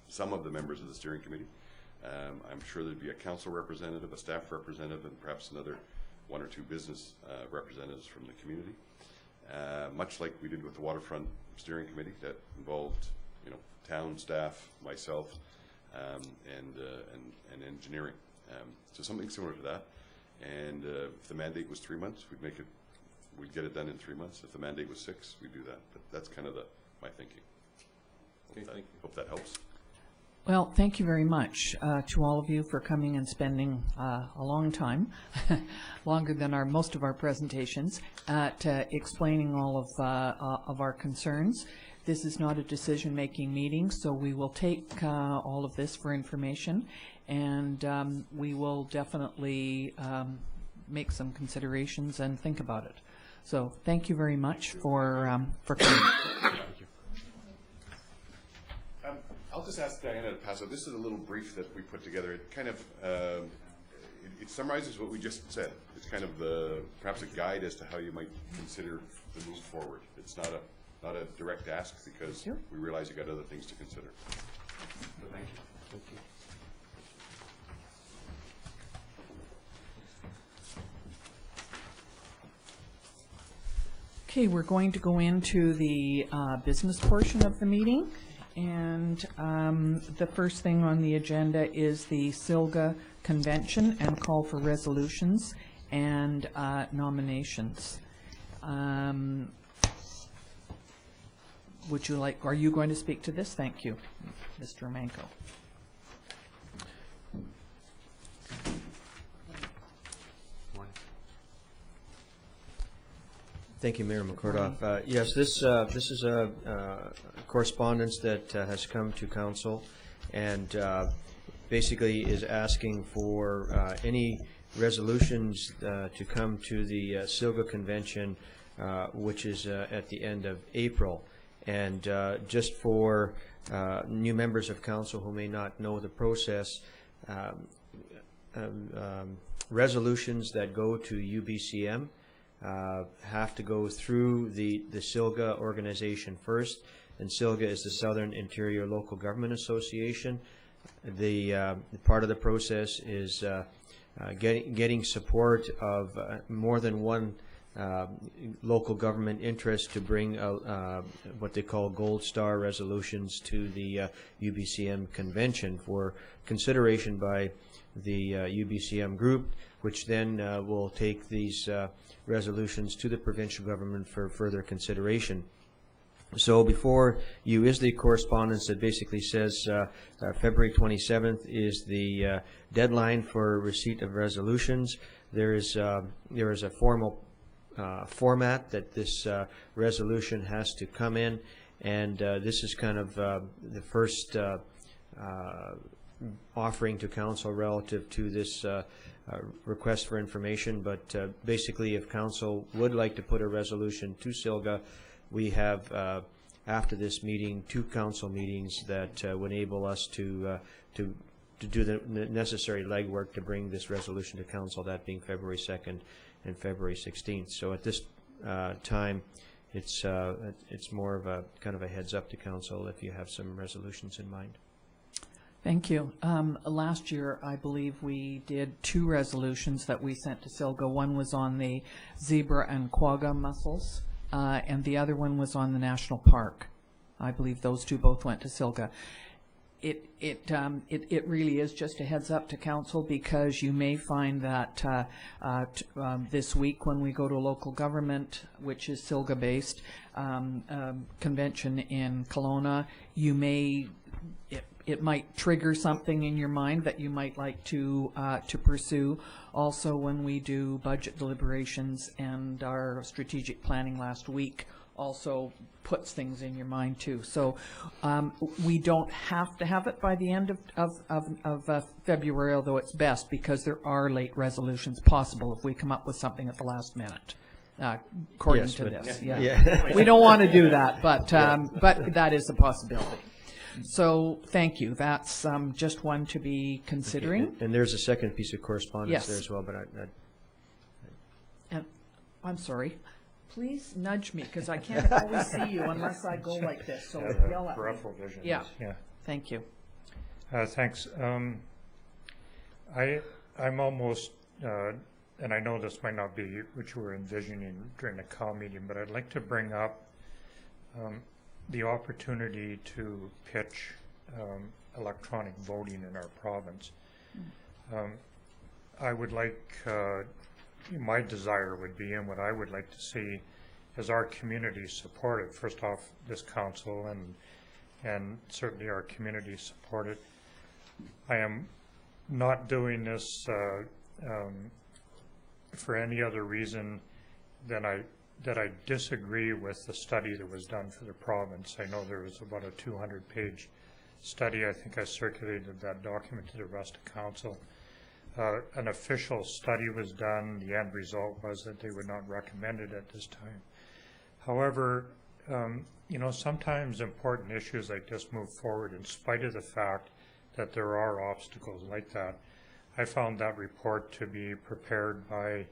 some of the members of the steering committee. I'm sure there'd be a council representative, a staff representative, and perhaps another 1 or 2 business representatives from the community. Much like we did with the waterfront steering committee that involved, you know, town staff, myself, and engineering. So something similar to that. And if the mandate was 3 months, we'd get it done in 3 months. If the mandate was 6, we'd do that. But that's kind of my thinking. Hope that helps. Well, thank you very much to all of you for coming and spending a long time, longer than most of our presentations, at explaining all of our concerns. This is not a decision-making meeting, so we will take all of this for information, and we will definitely make some considerations and think about it. So thank you very much for coming. I'll just ask Diana to pass out. This is a little brief that we put together. It kind of it summarizes what we just said. It's kind of perhaps a guide as to how you might consider the move forward. It's not a direct ask, because we realize you got other things to consider. So thank you. Thank you. Okay, we're going to go into the business portion of the meeting. And the first thing on the agenda is the SILGA convention and call for resolutions and would you like, are you going to speak to this? Thank you, Mr. Manko. Thank you, Mayor McCordoff. Yes, this is a correspondence that has come to council, and basically is asking for any resolutions to come to the SILGA convention, which is at the end of April. And just for new members of council who may not know the process, resolutions that go to UBCM have to go through the SILGA organization first, and SILGA is the Southern Interior Local Government Association. The part of the process is getting support of more than one local government interest to bring what they call gold star resolutions to the UBCM convention for consideration by the UBCM group, which then will take these resolutions to the provincial government for further consideration. So before you is the correspondence that basically says February 27th is the deadline for receipt of resolutions. There is a formal format that this resolution has to come in, and this is kind of the first offering to council relative to this request for information. But basically, if council would like to put a resolution to SILGA, we have after this meeting 2 council meetings that would enable us to do the necessary legwork to bring this resolution to council, that being February 2nd and February 16th. So at this time, it's more of a kind of a heads up to council if you have some resolutions in mind. Thank you. Last year, I believe we did 2 resolutions that we sent to SILGA. One was on the zebra and quagga mussels, and the other one was on the national park. I believe those 2 both went to SILGA. It really is just a heads up to council, because you may find that this week when we go to local government, which is SILGA based, convention in Kelowna, you may it might trigger something in your mind that you might like to pursue. Also, when we do budget deliberations, and our strategic planning last week also puts things in your mind too. So we don't have to have it by the end of February, although it's best, because there are late resolutions possible if we come up with something at the last minute. According to this, yeah. We don't want to do that, but that is a possibility. So thank you. That's just one to be considering. Okay. And there's a second piece of correspondence there as well, but and I'm sorry. Please nudge me, because I can't always see you unless I go like this. So yell at me. Vision. Yeah. Thank you. Thanks. I'm almost, and I know this might not be what you were envisioning during the COW meeting, but I'd like to bring up the opportunity to pitch electronic voting in our province. I would like, my desire would be, and what I would like to see, is our community supported. First off, this council and certainly our community supported. I am not doing this for any other reason than that I disagree with the study that was done for the province. I know there was about a 200-page study. I think I circulated that document to the rest of council. An official study was done. The end result was that they would not recommend it at this time. However, you know, sometimes important issues like this move forward in spite of the fact that there are obstacles like that. I found that report to be prepared by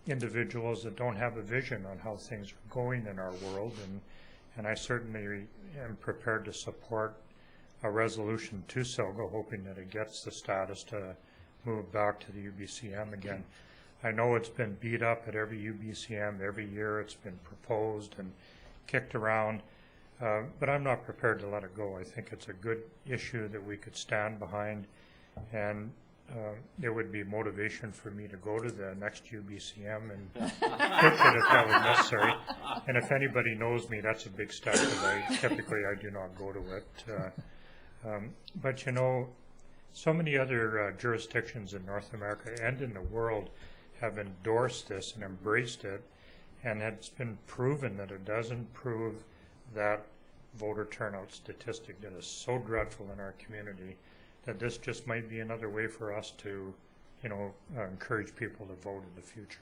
individuals that don't have a vision on how things are going in our world, and I certainly am prepared to support a resolution to SILGA, hoping that it gets the status to move back to the UBCM again. I know it's been beat up at every UBCM every year. It's been proposed and kicked around, but I'm not prepared to let it go. I think it's a good issue that we could stand behind, and it would be motivation for me to go to the next UBCM and pitch it if that was necessary. And if anybody knows me, that's a big step because I do not go to it. But you know, so many other jurisdictions in North America and in the world have endorsed this and embraced it, and it's been proven that it does improve that voter turnout statistic that is so dreadful in our community, that this just might be another way for us to, you know, encourage people to vote in the future.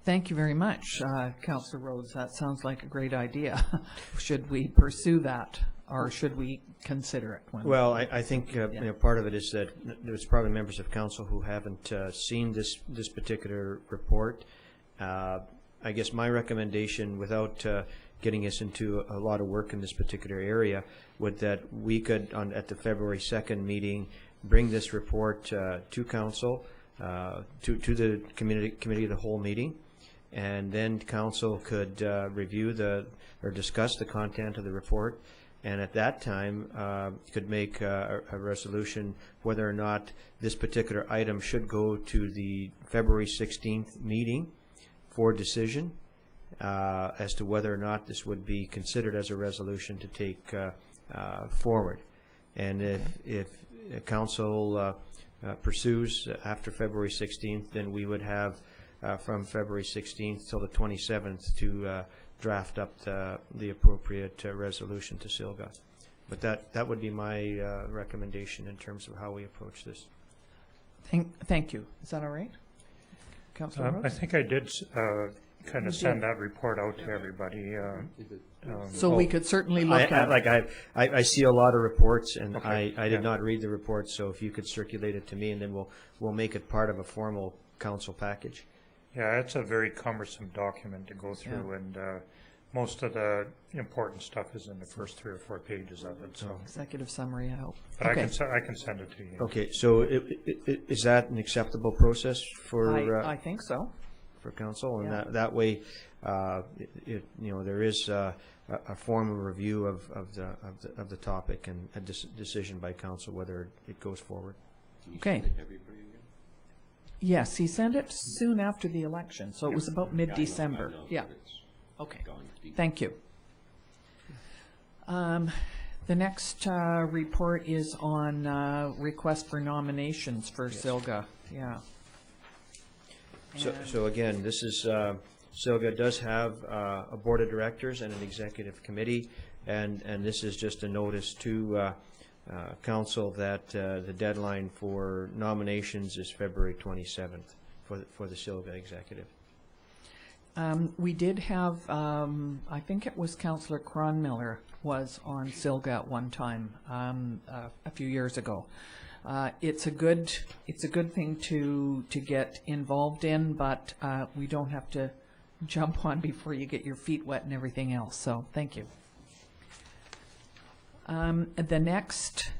Thank you very much, Councillor Rhodes. That sounds like a great idea. Should we pursue that, or should we consider it? Well, I think you know, part of it is that there's probably members of council who haven't seen this particular report. I guess my recommendation, without getting us into a lot of work in this particular area, would that we could, at the February 2nd meeting, bring this report to council, to the committee of the whole meeting, and then council could review or discuss the content of the report, and at that time could make a resolution whether or not this particular item should go to the February 16th meeting for decision, as to whether or not this would be considered as a resolution to take forward. And if council pursues after February 16th, then we would have from February 16th till the 27th to draft up the appropriate resolution to SILGA. But that would be my recommendation in terms of how we approach this. Thank you. Is that all right, Councillor Rhodes? I think I did kind of send that report out to everybody. So we could certainly look at it. I see a lot of reports, and Okay. I did not read the report, so if you could circulate it to me, and then we'll make it part of a formal council package. Yeah, it's a very cumbersome document to go through, and most of the important stuff is in the first 3 or 4 pages of it. So, Executive summary, I hope. but Okay. I can send it to you. Okay, so is that an acceptable process for I think so. for council? And Yeah. that way, you know, there is a formal review of the topic and a decision by council whether it goes forward. Okay. Yes, he sent it soon after the election, so it was about mid-December. Yeah. Okay. Thank you. The next report is on request for nominations for SILGA. Yeah. So again, this is, SILGA does have a board of directors and an executive committee, and this is just a notice to council that the deadline for nominations is February 27th for the SILGA executive. We did have, I think it was Councillor Cronmiller was on SILGA at one time, a few years ago. It's a good thing to get involved in, but we don't have to jump on before you get your feet wet and everything else. So thank you. The next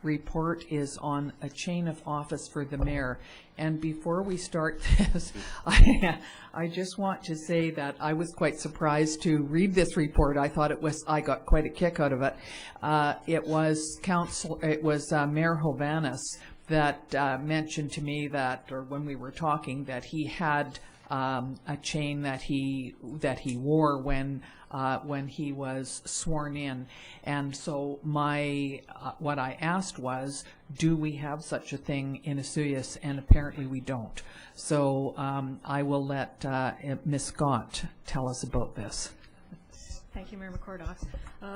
report is on a chain of office for the mayor. And before we start this, I just want to say that I was quite surprised to read this report. I thought I got quite a kick out of it. It was Mayor Hovanes that mentioned to me that, or when we were talking, that he had a chain that he wore when he was sworn in. And so what I asked was, do we have such a thing in Osoyoos? And apparently we don't. So I will let Ms. Scott tell us about this. Thank you, Mayor McCordock.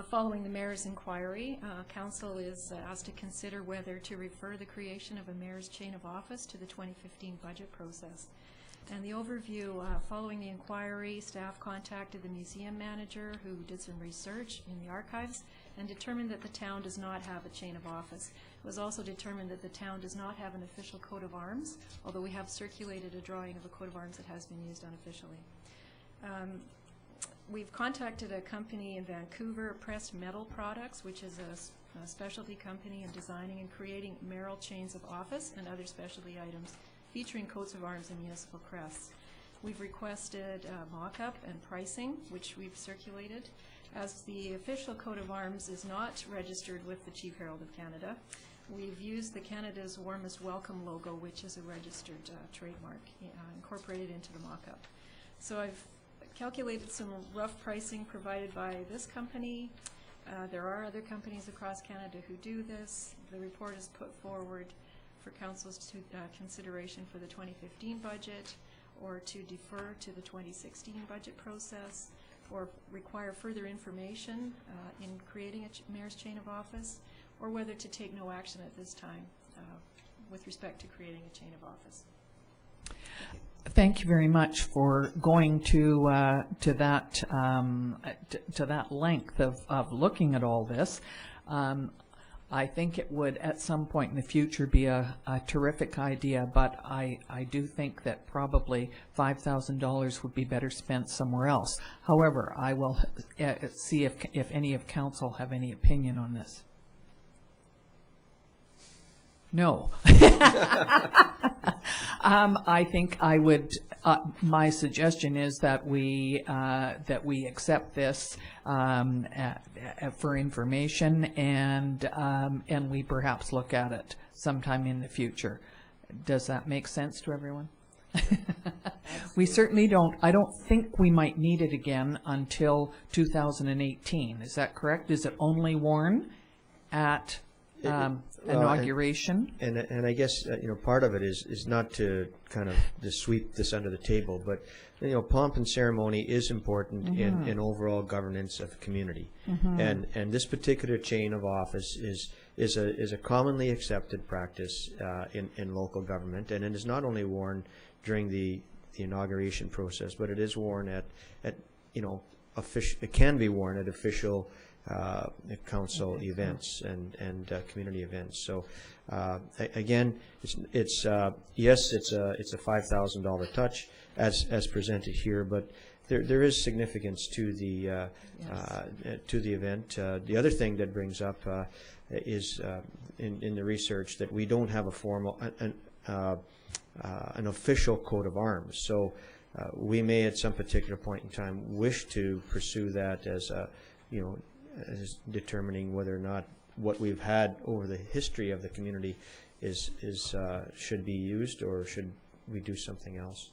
Following the mayor's inquiry, council is asked to consider whether to refer the creation of a mayor's chain of office to the 2015 budget process. And the overview, following the inquiry, staff contacted the museum manager who did some research in the archives and determined that the town does not have a chain of office. It was also determined that the town does not have an official coat of arms, although we have circulated a drawing of a coat of arms that has been used unofficially. We've contacted a company in Vancouver, Pressed Metal Products, which is a specialty company in designing and creating mayoral chains of office and other specialty items featuring coats of arms and municipal crests. We've requested mock-up and pricing, which we've circulated. As the official coat of arms is not registered with the Chief Herald of Canada, we've used the Canada's Warmest Welcome logo, which is a registered trademark, incorporated into the mock-up. So I've calculated some rough pricing provided by this company. There are other companies across Canada who do this. The report is put forward for Council's consideration for the 2015 budget, or to defer to the 2016 budget process, or require further information in creating a mayor's chain of office, or whether to take no action at this time with respect to creating a chain of office. Thank you very much for going to that length of looking at all this. I think it would at some point in the future be a terrific idea, but I do think that probably $5,000 would be better spent somewhere else. However, I will see if any of council have any opinion on this. No. I think I would. My suggestion is that we accept this for information, and we perhaps look at it sometime in the future. Does that make sense to everyone? We certainly don't. I don't think we might need it again until 2018. Is that correct? Is it only worn at inauguration? And I guess part of it is not to kind of just sweep this under the table, but pomp and ceremony is important in overall governance of a community, and this particular chain of office is a commonly accepted practice in local government, and it is not only worn during the inauguration process, but it is worn at official. It can be worn at official council events and community events. So again, it's yes, it's a $5,000 touch as presented here, but there is significance to the event. The other thing that brings up is in the research that we don't have a formal an official coat of arms. So we may at some particular point in time wish to pursue that as as determining whether or not what we've had over the history of the community should be used, or should we do something else.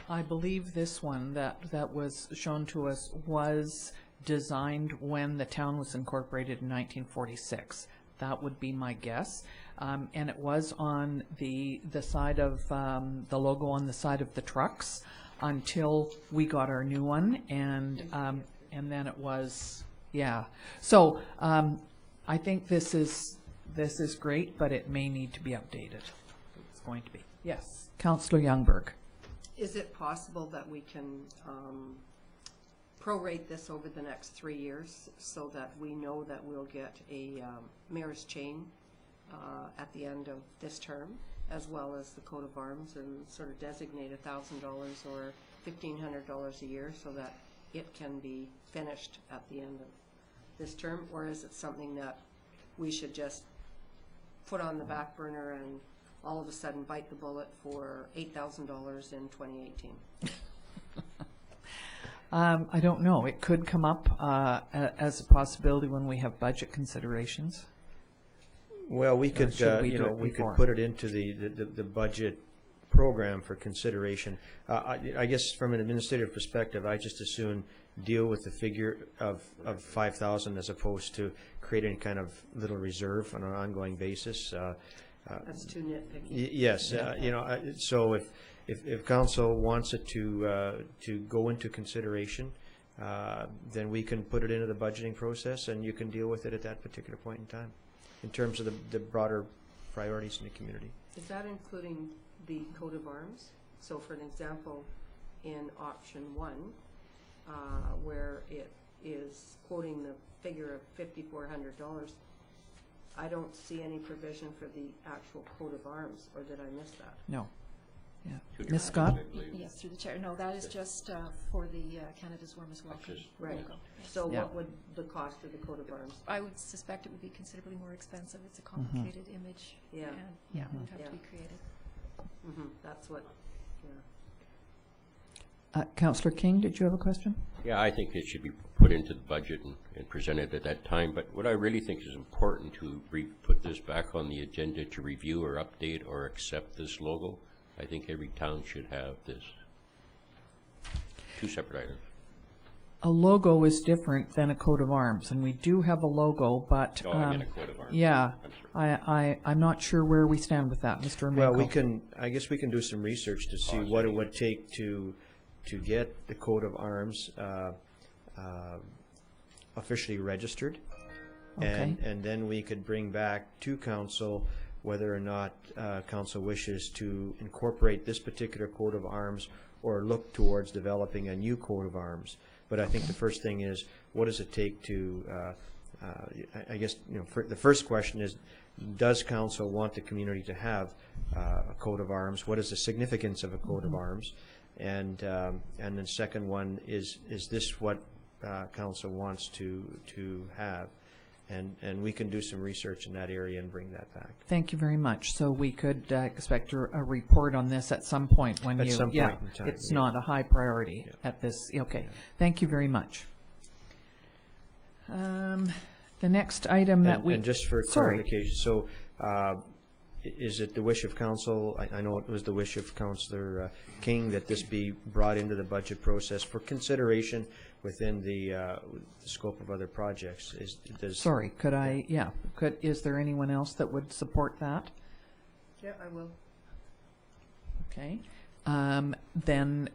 I believe this one that was shown to us was designed when the town was incorporated in 1946. That would be my guess. And it was on the side of the logo on the side of the trucks until we got our new one, and then it was, yeah. So I think this is great, but it may need to be updated. It's going to be. Yes, Councillor Youngberg. Is it possible that we can prorate this over the next 3 years so that we know that we'll get a mayor's chain at the end of this term, as well as the coat of arms, and sort of designate $1,000 or $1,500 a year so that it can be finished at the end of this term? Or is it something that we should just put on the back burner and all of a sudden bite the bullet for $8,000 in 2018? I don't know. It could come up as a possibility when we have budget considerations. Well, we could we could put it into the budget program for consideration. I guess from an administrative perspective, I just as soon deal with the figure of 5,000 as opposed to creating kind of little reserve on an ongoing basis. That's too nitpicky. Yes, so if council wants it to go into consideration, then we can put it into the budgeting process, and you can deal with it at that particular point in time, in terms of the broader priorities in the community. Is that including the coat of arms? So for an example, in option 1, where it is quoting the figure of $5,400, I don't see any provision for the actual coat of arms, or did I miss that? No. Yeah. Ms. Scott? Yes, through the chair. No, that is just for the Canada's Warmest Welcome Right. logo. So Yeah. what would the cost of the coat of arms? I would suspect it would be considerably more expensive. It's a complicated image. Yeah. And, it would have to be created. That's what, yeah. Councillor King, did you have a question? Yeah, I think it should be put into the budget and presented at that time, but what I really think is important to put this back on the agenda to review or update or accept this logo. I think every town should have this. Two separate items. A logo is different than a coat of arms, and we do have a logo, but Oh, I meant a coat of arms. yeah, I'm sorry. I'm not sure where we stand with that, Mr. Well, Amenko. I guess we can do some research to see what it would take to get the coat of arms officially registered. Okay. And then we could bring back to council whether or not council wishes to incorporate this particular coat of arms or look towards developing a new coat of arms. But I think the first thing is, what does it take to, I guess, the first question is, does council want the community to have a coat of arms? What is the significance of a coat of arms? And the second one is this what council wants to have? And we can do some research in that area and bring that back. Thank you very much. So we could expect a report on this at some point when At some point in time, it's yeah. not a high priority at this. Okay, thank you very much. The next item that we... And just for Sorry. clarification, so is it the wish of council, I know it was the wish of Councillor King that this be brought into the budget process for consideration within the scope of other projects? Sorry, could I, is there anyone else that would support that? Yeah, I will. Okay. Then,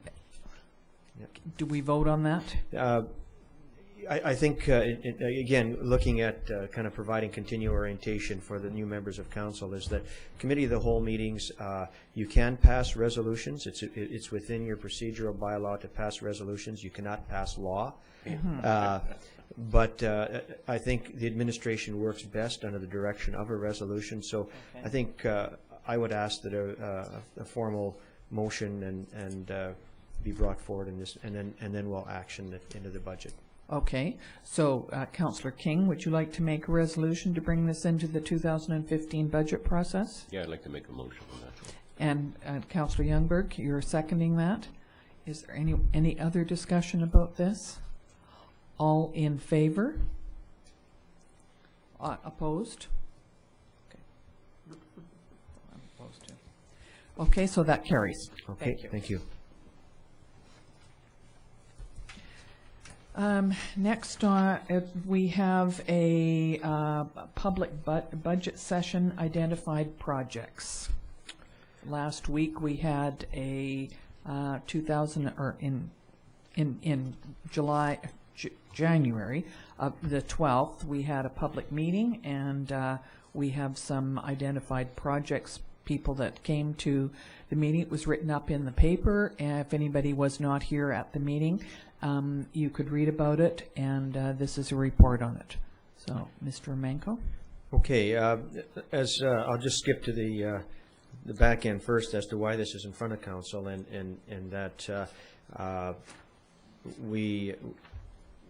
Yep. do we vote on that? I think, again, looking at kind of providing continual orientation for the new members of council is that committee of the whole meetings, you can pass resolutions. It's within your procedural bylaw to pass resolutions. You cannot pass law. But I think the administration works best under the direction of a resolution. So Okay. I think I would ask that a formal motion and be brought forward in this, and then we'll action it into the budget. Okay, so Councillor King, would you like to make a resolution to bring this into the 2015 budget process? Yeah, I'd like to make a motion on that. And Councillor Youngberg, you're seconding that. Is there any other discussion about this? All in favor? Opposed? Okay. I'm opposed too. Okay, so that carries. Okay, thank you. Next, we have a public budget session, identified projects. Last week we had a January the 12th, we had a public meeting, and we have some identified projects, people that came to the meeting. It was written up in the paper, and if anybody was not here at the meeting, you could read about it, and this is a report on it. So, Mr. Amenko? Okay, as I'll just skip to the back end first as to why this is in front of council, and that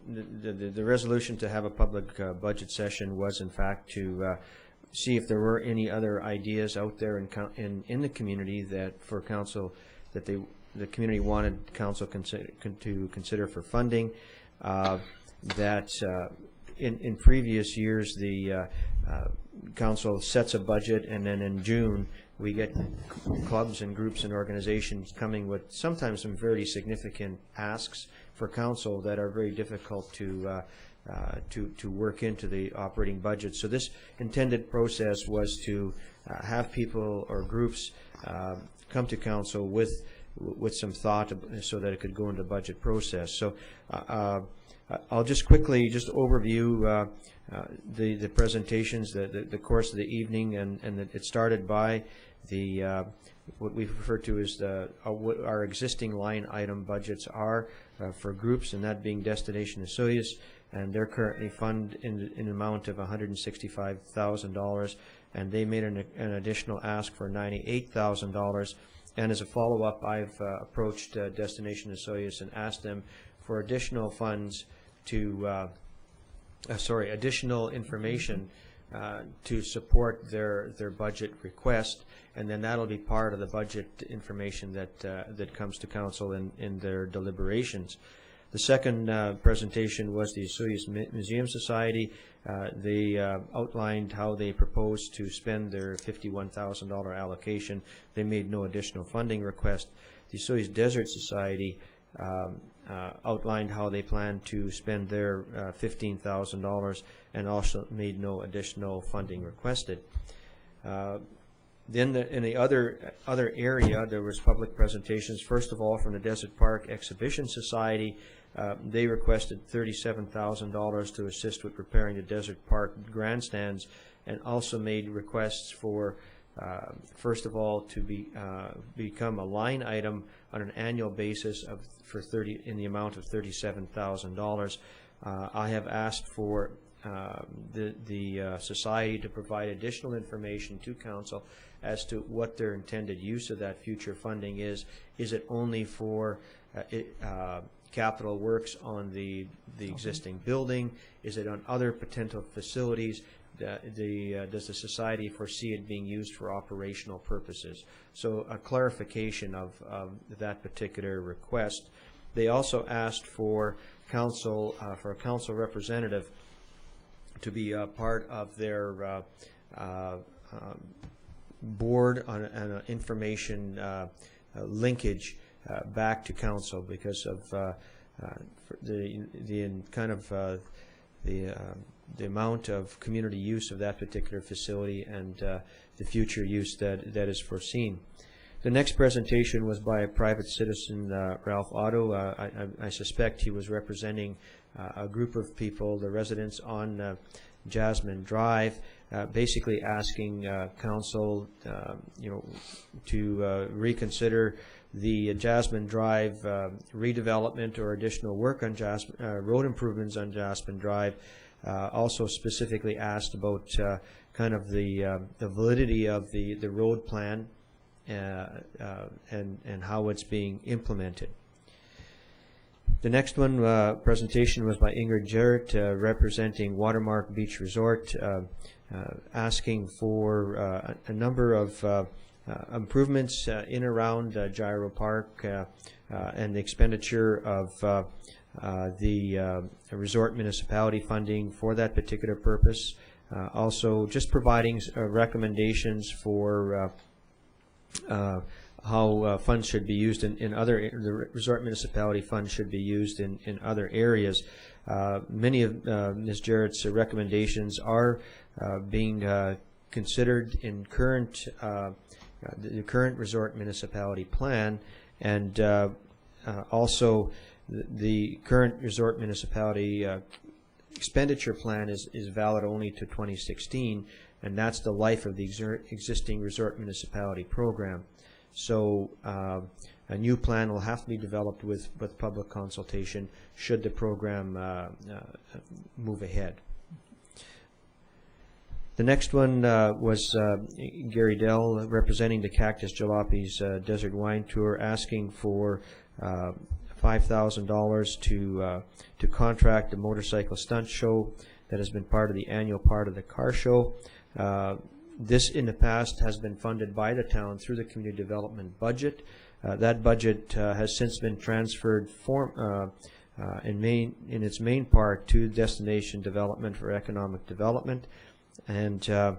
the resolution to have a public budget session was in fact to see if there were any other ideas out there in the community that for council that the community wanted council to consider for funding. That in previous years the council sets a budget, and then in June we get clubs and groups and organizations coming with sometimes some very significant asks for council that are very difficult to work into the operating budget. So this intended process was to have people or groups come to council with some thought so that it could go into the budget process. So I'll just quickly overview the presentations, the course of the evening, and it started by what we refer to as what our existing line item budgets are for groups, and that being Destination Associates, and they're currently funded in an amount of $165,000, and they made an additional ask for $98,000. And as a follow-up, I've approached Destination Associates and asked them for additional funds to, additional information to support their budget request, and then that'll be part of the budget information that comes to council in their deliberations. The second presentation was the Osoyoos Museum Society. They outlined how they propose to spend their $51,000 allocation. They made no additional funding request. The Osoyoos Desert Society outlined how they plan to spend their $15,000 and also made no additional funding requested. Then in the other area, there was public presentations. First of all, from the Desert Park Exhibition Society, they requested $37,000 to assist with repairing the Desert Park grandstands, and also made requests for, first of all, to become a line item on an annual basis in the amount of $37,000. I have asked for the society to provide additional information to council as to what their intended use of that future funding is. Is it only for capital works on the existing building? Is it on other potential facilities? Does the society foresee it being used for operational purposes? So a clarification of that particular request. They also asked for council, for a council representative to be a part of their board on an information linkage back to council because of the amount of community use of that particular facility and the future use that is foreseen. The next presentation was by a private citizen, Ralph Otto. I suspect he was representing a group of people, the residents on Jasmine Drive, basically asking council, to reconsider the Jasmine Drive redevelopment or additional work on road improvements on Jasmine Drive. Also specifically asked about kind of the validity of the road plan and how it's being implemented. The next one presentation was by Ingrid Jarrett, representing Watermark Beach Resort, asking for a number of improvements in around Gyro Park and the expenditure of the resort municipality funding for that particular purpose. Also just providing recommendations for how funds should be used in other, the resort municipality funds should be used in other areas. Many of Ms. Jarrett's recommendations are being considered in the current resort municipality plan, and also the current resort municipality expenditure plan is valid only to 2016, and that's the life of the existing resort municipality program. So a new plan will have to be developed with public consultation should the program move ahead. The next one was Gary Dell, representing the Cactus Jalopies Desert Wine Tour, asking for $5,000 to contract the motorcycle stunt show that has been part of the annual part of the car show. This in the past has been funded by the town through the community development budget. That budget has since been transferred in its main part to destination development for economic development, and there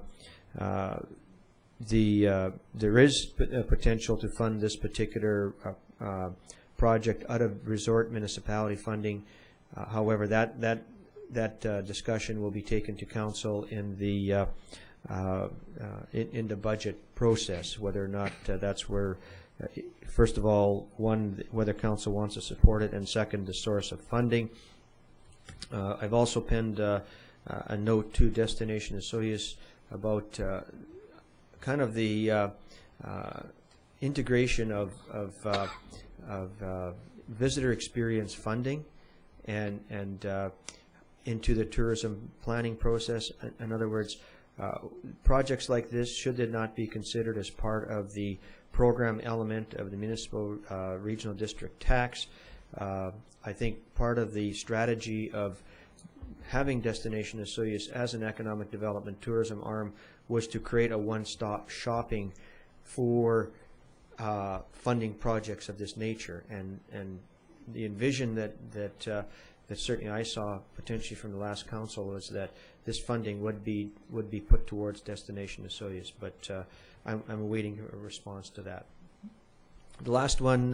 is a potential to fund this particular project out of resort municipality funding. However, that discussion will be taken to council in the budget process, whether or not that's where, first of all, one, whether council wants to support it, and second, the source of funding. I've also penned a note to Destination Osoyoos about kind of the integration of visitor experience funding and into the tourism planning process. In other words, projects like this, should they not be considered as part of the program element of the municipal regional district tax, I think part of the strategy of having Destination Osoyoos as an economic development tourism arm was to create a one-stop shopping for funding projects of this nature, and the envision that certainly I saw potentially from the last council was that this funding would be put towards Destination Osoyoos, but I'm awaiting a response to that. The last one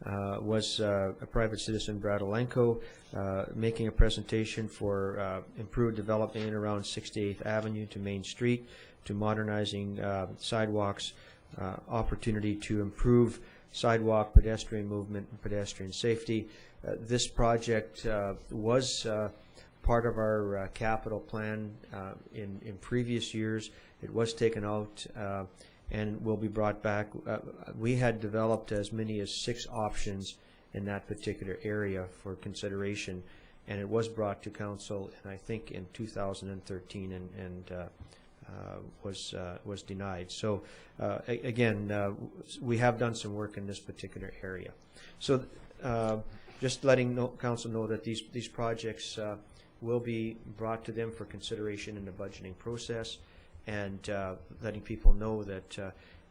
was a private citizen, Brad Olenko, making a presentation for improved development around 68th Avenue to Main Street, to modernizing sidewalks, opportunity to improve sidewalk pedestrian movement and pedestrian safety. This project was part of our capital plan in previous years. It was taken out and will be brought back. We had developed as many as 6 options in that particular area for consideration, and it was brought to council, and I think in 2013, and was denied. So again, we have done some work in this particular area. So just letting council know that these projects will be brought to them for consideration in the budgeting process, and letting people know that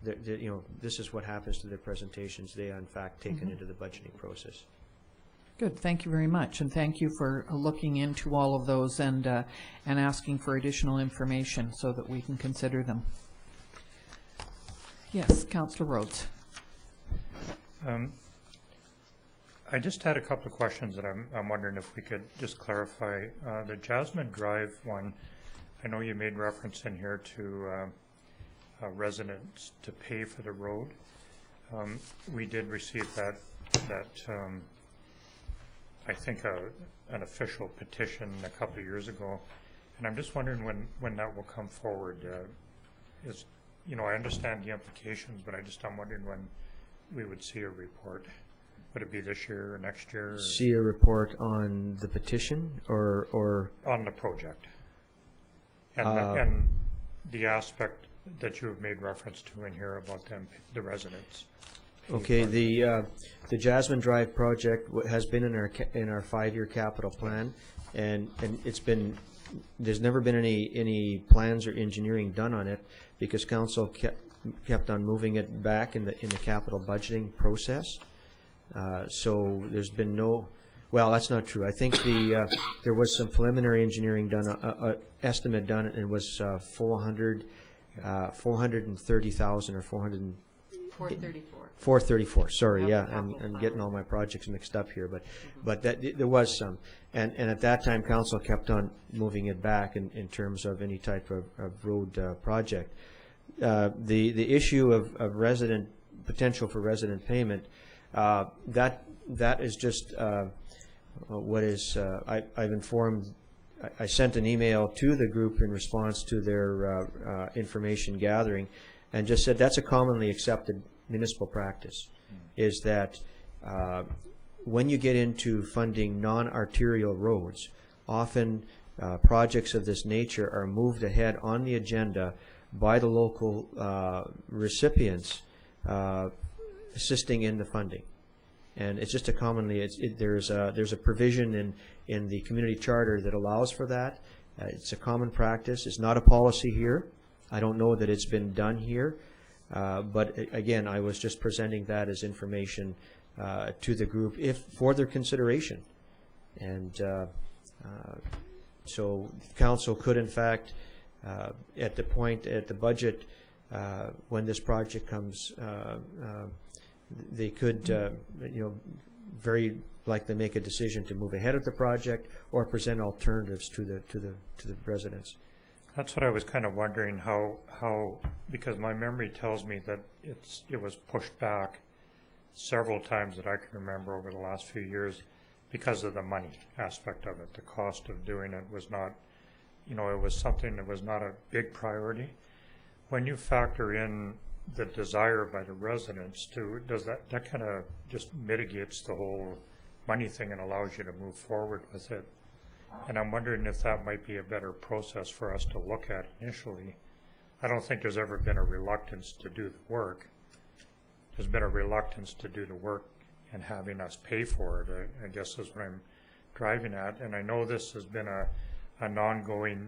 you know, this is what happens to their presentations. They are in fact taken into the budgeting process. Good, thank you very much, and thank you for looking into all of those and asking for additional information so that we can consider them. Yes, Councillor Rhodes. I just had a couple of questions that I'm wondering if we could just clarify. The Jasmine Drive one, I know you made reference in here to residents to pay for the road. We did receive that I think an official petition a couple of years ago, and I'm just wondering when that will come forward. You know, I understand the implications, but I'm wondering when we would see a report. Would it be this year or next year? Or see a report on the petition, or on the project, and the aspect that you have made reference to in here about them, the residents. Okay, the Jasmine Drive project has been in our 5-year capital plan, and there's never been any plans or engineering done on it because council kept on moving it back in the capital budgeting process. So there's been no. Well, that's not true. I think there was some preliminary engineering done, estimate done, and it was 430,000 or 434. 434. Sorry, yeah, I'm getting all my projects mixed up here, but there was some, and at that time, council kept on moving it back in terms of any type of road project. The issue of potential for resident payment, that is just what is. I've informed. I sent an email to the group in response to their information gathering, and just said that's a commonly accepted municipal practice, is that when you get into funding non-arterial roads, often projects of this nature are moved ahead on the agenda by the local recipients assisting in the funding. And it's just a commonly, there's a provision in the community charter that allows for that. It's a common practice. It's not a policy here. I don't know that it's been done here. But again, I was just presenting that as information to the group for their consideration. And so council could in fact, at the budget, when this project comes, they could very likely make a decision to move ahead of the project or present alternatives to the residents. That's what I was kind of wondering, how because my memory tells me that it was pushed back several times that I can remember over the last few years because of the money aspect of it. The cost of doing it was not, it was something that was not a big priority. When you factor in the desire by the residents does that kind of just mitigates the whole money thing and allows you to move forward with it? And I'm wondering if that might be a better process for us to look at initially. I don't think there's ever been a reluctance to do the work. There's been a reluctance to do the work and having us pay for it, I guess is what I'm driving at. And I know this has been an ongoing,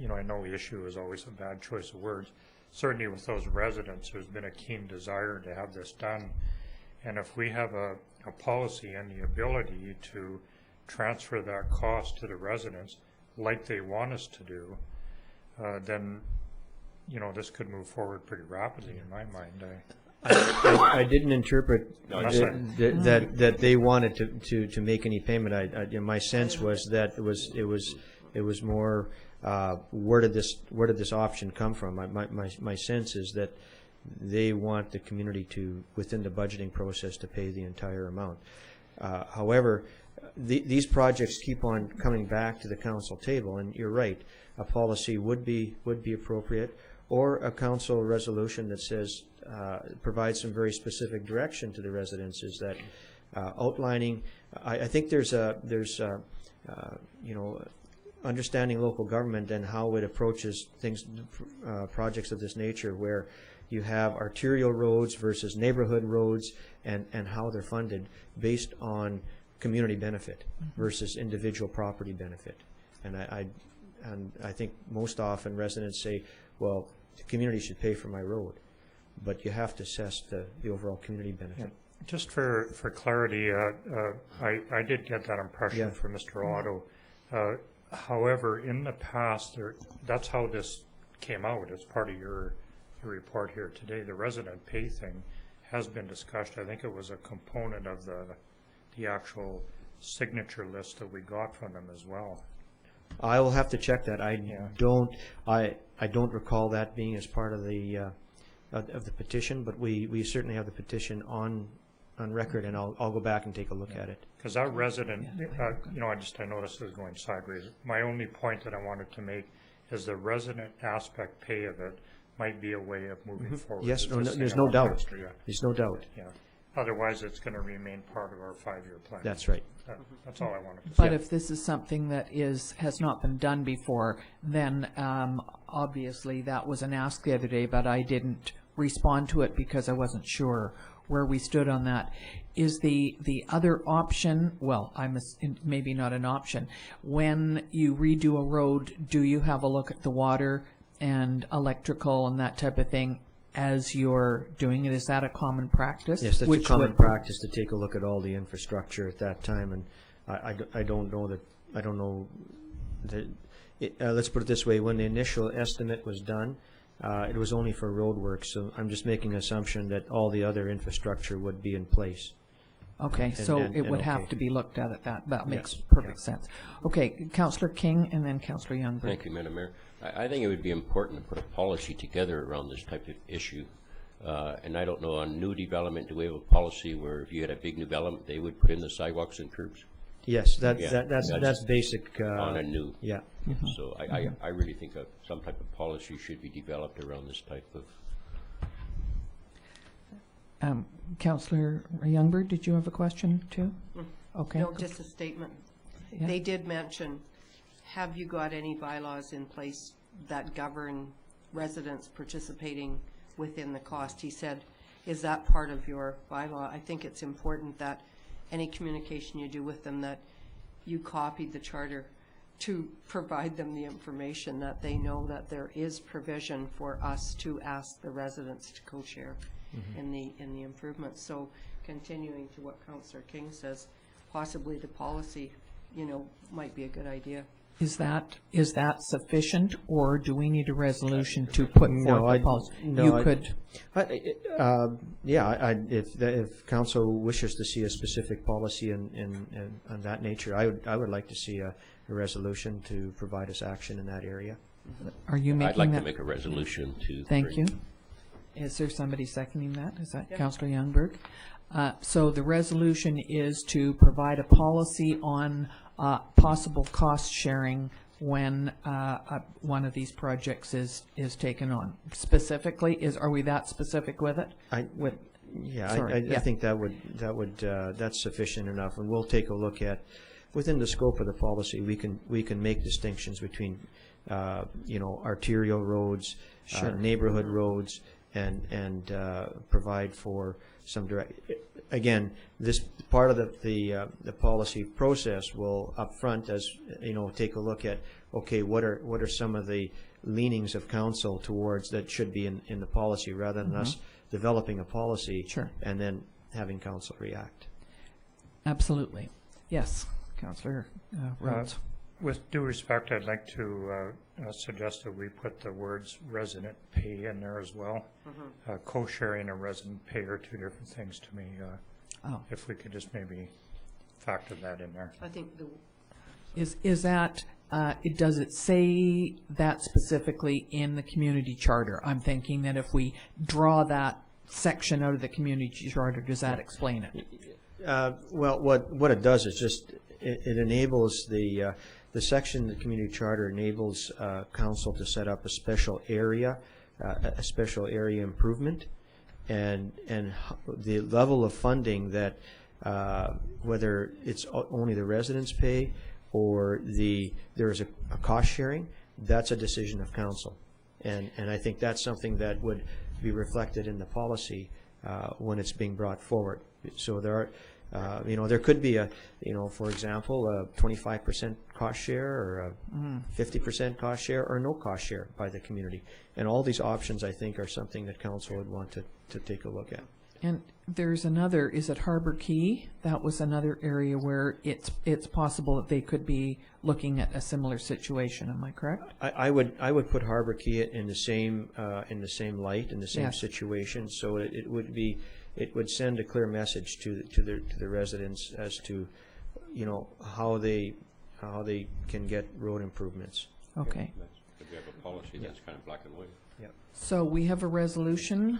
I know issue is always a bad choice of words. Certainly with those residents, there's been a keen desire to have this done. And if we have a policy and the ability to transfer that cost to the residents like they want us to do, then, this could move forward pretty rapidly in my mind. I didn't interpret that they wanted to make any payment. My sense was that it was more where did this option come from? My sense is that they want the community to, within the budgeting process, to pay the entire amount. However, these projects keep on coming back to the council table, and you're right, a policy would be appropriate, or a council resolution that says provides some very specific direction to the residents, is that outlining. I think there's understanding local government and how it approaches things, projects of this nature, where you have arterial roads versus neighborhood roads, and how they're funded based on community benefit versus individual property benefit. And I think most often residents say, well, the community should pay for my road, but you have to assess the overall community benefit. Yeah. Just for clarity, I did get that impression from Mr. Otto. However, in the past, that's how this came out as part of your report here today. The resident pay thing has been discussed. I think it was a component of the actual signature list that we got from them as well. I will have to check that. I don't recall that being as part of the petition, but we certainly have the petition on record, and I'll go back and take a look at it. Because that resident, I noticed it was going sideways. My only point that I wanted to make is the resident aspect pay of it might be a way of moving forward. Yes, there's no doubt. There's no doubt. Yeah. Otherwise, it's going to remain part of our 5-year plan. That's right. That's all I wanted to say. But if this is something that has not been done before, then obviously that was an ask the other day, but I didn't respond to it because I wasn't sure where we stood on that. Is the other option, well, maybe not an option, when you redo a road, do you have a look at the water and electrical and that type of thing as you're doing it? Is that a common practice? Yes, that's a common practice, to take a look at all the infrastructure at that time. And I don't know that let's put it this way: when the initial estimate was done, it was only for road work. So I'm just making an assumption that all the other infrastructure would be in place. Okay, so it would have to be looked at that makes perfect sense. Okay, Councillor King and then Councillor Youngberg. Thank you, Madam Mayor. I think it would be important to put a policy together around this type of issue. And I don't know, on new development, do we have a policy where if you had a big development, they would put in the sidewalks and curbs? Yes, that's basic. On a new. Yeah. So I really think some type of policy should be developed around this type of. Councillor Youngberg, did you have a question too? Okay. No, just a statement. Yeah. They did mention, have you got any bylaws in place that govern residents participating within the cost? He said, is that part of your bylaw? I think it's important that any communication you do with them, that you copied the charter to provide them the information, that they know that there is provision for us to ask the residents to co-share in the improvements. So continuing to what Councillor King says, possibly the policy, might be a good idea. Is that sufficient, or do we need a resolution to put forth the policy? If council wishes to see a specific policy in that nature, I would like to see a resolution to provide us action in that area. Are you making I'd like to make a resolution to. Thank you. Is there somebody seconding that? Is that Councillor Youngberg? So the resolution is to provide a policy on possible cost sharing when one of these projects is taken on. Specifically, are we that specific with it? I think that's sufficient enough, and we'll take a look at, within the scope of the policy, we can make distinctions between arterial roads, neighborhood roads, and provide for some direct. again, this part of the policy process will upfront, as you know, take a look at, okay, what are some of the leanings of council towards that should be in the policy, rather than us developing a policy and then having council react. Absolutely. Yes, Councillor Rhodes. With due respect, I'd like to suggest that we put the words resident pay in there as well. Co-sharing and resident pay are two different things to me. If we could just maybe factor that in there. I think Is that, does it say that specifically in the community charter? I'm thinking that if we draw that section out of the community charter, does that explain it? Well, what it does is just, it enables the section of the community charter enables council to set up a special area improvement, and the level of funding that whether it's only the residents pay or there is a cost sharing, that's a decision of council, and I think that's something that would be reflected in the policy when it's being brought forward. So there are. There could be for example, a 25% cost share or a 50% cost share or no cost share by the community. And all these options, I think, are something that council would want to take a look at. And there's another, is it Harbor Key? That was another area where it's possible that they could be looking at a similar situation. Am I correct? I would put Harbor Key in the same light, in the same situation. So it would send a clear message to the residents as to, how they can get road improvements. Okay. If we have a policy that's kind of black and white. Yep. So we have a resolution.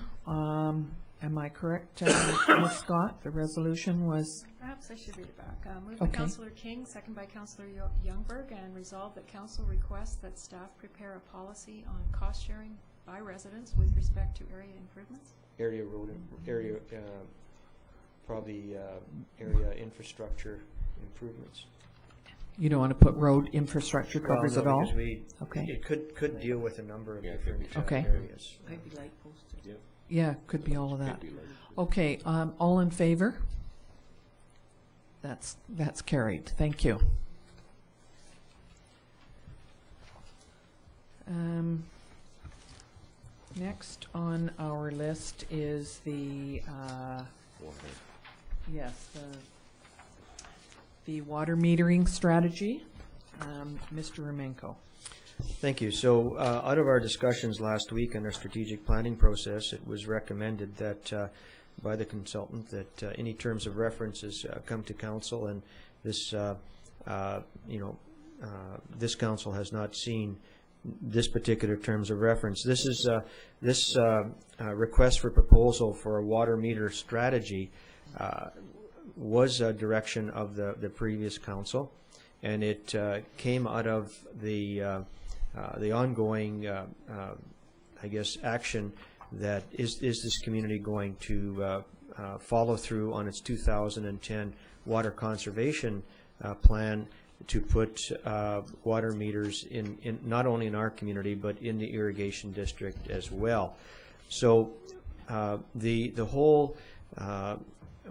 Am I correct, Ms. Scott? The resolution was. Perhaps I should read it back. Moved by Councillor King, second by Councillor Youngberg, and resolved that council requests that staff prepare a policy on cost sharing by residents with respect to area improvements. Area infrastructure improvements. You don't want to put road infrastructure covers no, at all? Okay. It could deal with a number of different Okay. areas. might be light posted. Yeah, could be all of that. Okay, all in favor? That's carried. Thank you. Next on our list is the water metering strategy. Mr. Remenko. Thank you. So out of our discussions last week in our strategic planning process, it was recommended that by the consultant that any terms of references come to council, and this this council has not seen this particular terms of reference. This is this request for proposal for a water meter strategy was a direction of the previous council, and it came out of the ongoing, I guess, action that is this community going to follow through on its 2010 water conservation plan to put water meters in not only in our community but in the irrigation district as well. So the whole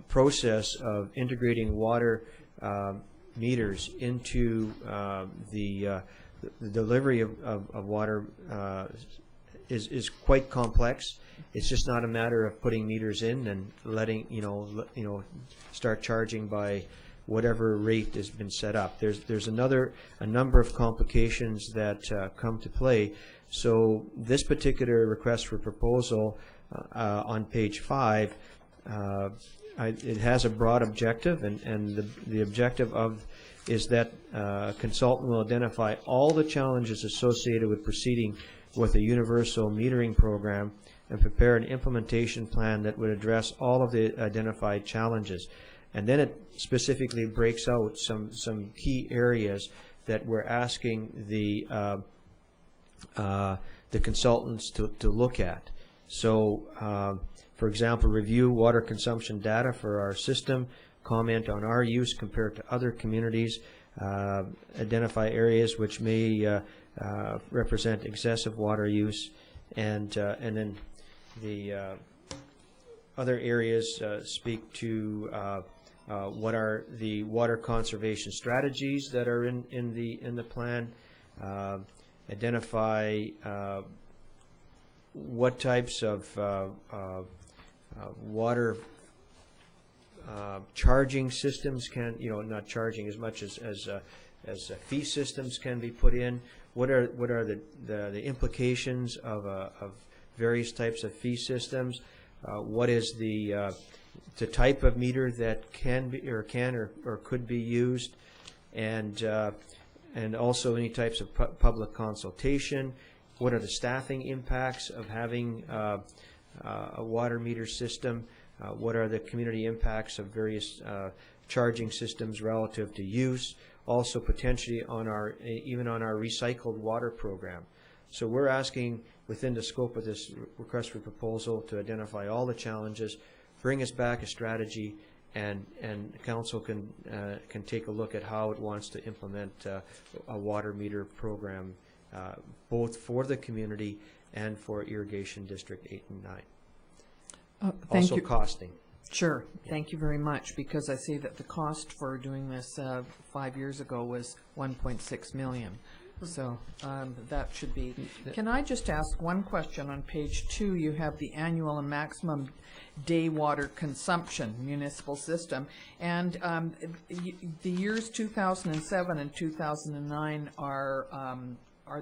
process of integrating water meters into the delivery of water is quite complex. It's just not a matter of putting meters in and letting start charging by whatever rate has been set up. There's a number of complications that come to play. So this particular request for proposal on page 5, it has a broad objective, and the objective is that a consultant will identify all the challenges associated with proceeding with a universal metering program and prepare an implementation plan that would address all of the identified challenges. And then it specifically breaks out some key areas that we're asking the consultants to look at. So, for example, review water consumption data for our system, comment on our use compared to other communities, identify areas which may represent excessive water use, and then the other areas speak to what are the water conservation strategies that are in the plan, identify what types of water charging systems can, not charging as much as fee systems can be put in. What are the implications of various types of fee systems? What is the type of meter that can or could be used, and also any types of public consultation? What are the staffing impacts of having a water meter system? What are the community impacts of various charging systems relative to use? Also potentially even on our recycled water program. So we're asking within the scope of this request for proposal to identify all the challenges, bring us back a strategy, and council can take a look at how it wants to implement a water meter program, both for the community and for irrigation district 8 and 9. Thank also you. Costing. Sure. Thank you very much, because I see that the cost for doing this 5 years ago was $1.6 million. So that should be. Can I just ask one question? On page 2, you have the annual and maximum day water consumption municipal system, and the years 2007 and 2009 are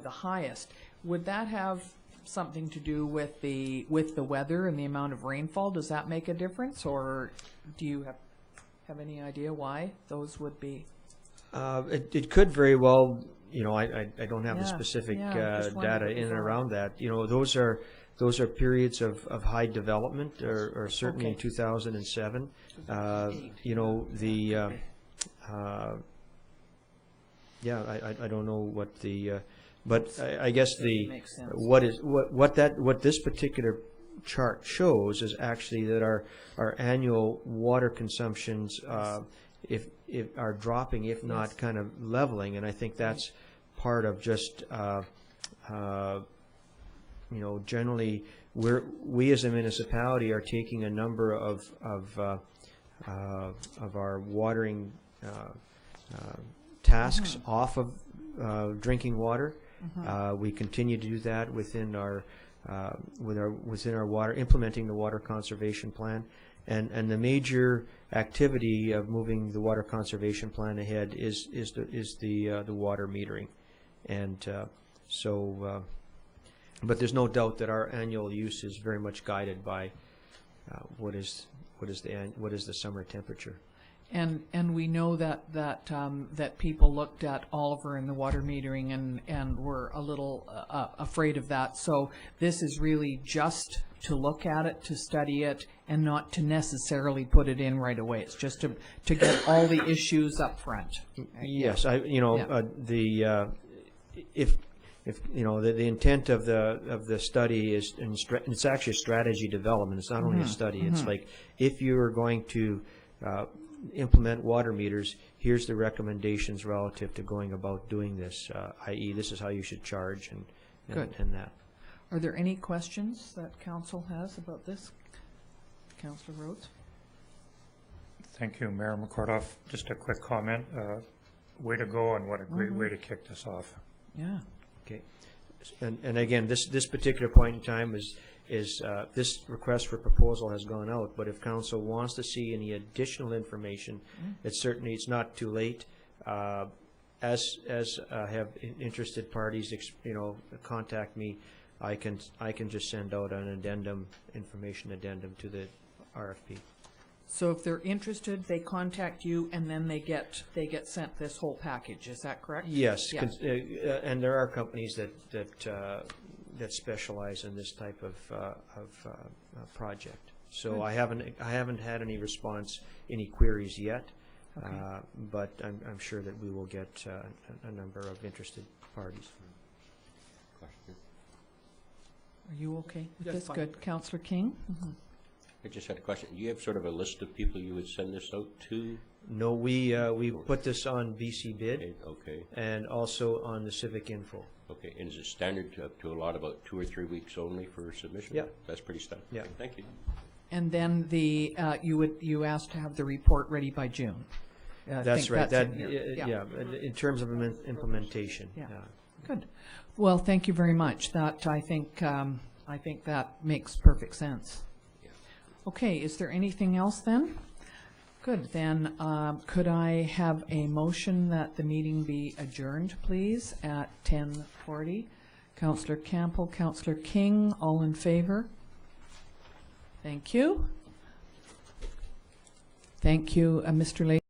the highest. Would that have something to do with the weather and the amount of rainfall? Does that make a difference, or do you have any idea why those would be? It could very well. I don't have the specific data in and all. around that. Those are periods of high development, or certainly in 2007. I don't know what the. But I guess what this particular chart shows is actually that our annual water consumptions if are dropping, if not kind of leveling, and I think that's part of just generally we as a municipality are taking a number of our watering tasks off of drinking water. We continue to do that within our water, implementing the water conservation plan, and the major activity of moving the water conservation plan ahead is the water metering, and but there's no doubt that our annual use is very much guided by what is the summer temperature. And we know that people looked at Oliver and the water metering and were a little afraid of that. So this is really just to look at it, to study it, and not to necessarily put it in right away. It's just to get all the issues up front. Yes, the intent of the study is, and it's actually a strategy development. It's not only a study. It's like, if you are going to implement water meters, here's the recommendations relative to going about doing this, i.e. this is how you should charge and that. Are there any questions that council has about this? Councillor Rhodes? Thank you, Mayor McCordoff. Just a quick comment. Way to go, and what a great way to kick this off. Yeah. Okay. And again, this particular point in time is this request for proposal has gone out, but if council wants to see any additional information, it's not too late. As have interested parties, contact me. I can just send out an information addendum to the RFP. So if they're interested, they contact you, and then they get sent this whole package. Is that correct? Yes, and there are companies that specialize in this type of project. So I haven't had any response, any queries yet, but I'm sure that we will get a number of interested parties. Question. Are you okay with Yes, this? fine. Good. Councillor King? I just had a question. Do you have sort of a list of people you would send this out to? No, we put this on BC Bid Okay. and also on the Civic Info. Okay. And is it standard to allot about 2 or 3 weeks only for submission? Yeah. That's pretty standard. Yeah. Okay, thank you. And then you asked to have the report ready by June. I That's think right. that's in here. Yeah, in terms of implementation. Yeah. Good. Well, thank you very much. That, I think that makes perfect sense. Okay, is there anything else then? Good, then, could I have a motion that the meeting be adjourned, please, at 10:40? Councillor Campbell, Councillor King, all in favor? Thank you. Thank you, Mr. Lay.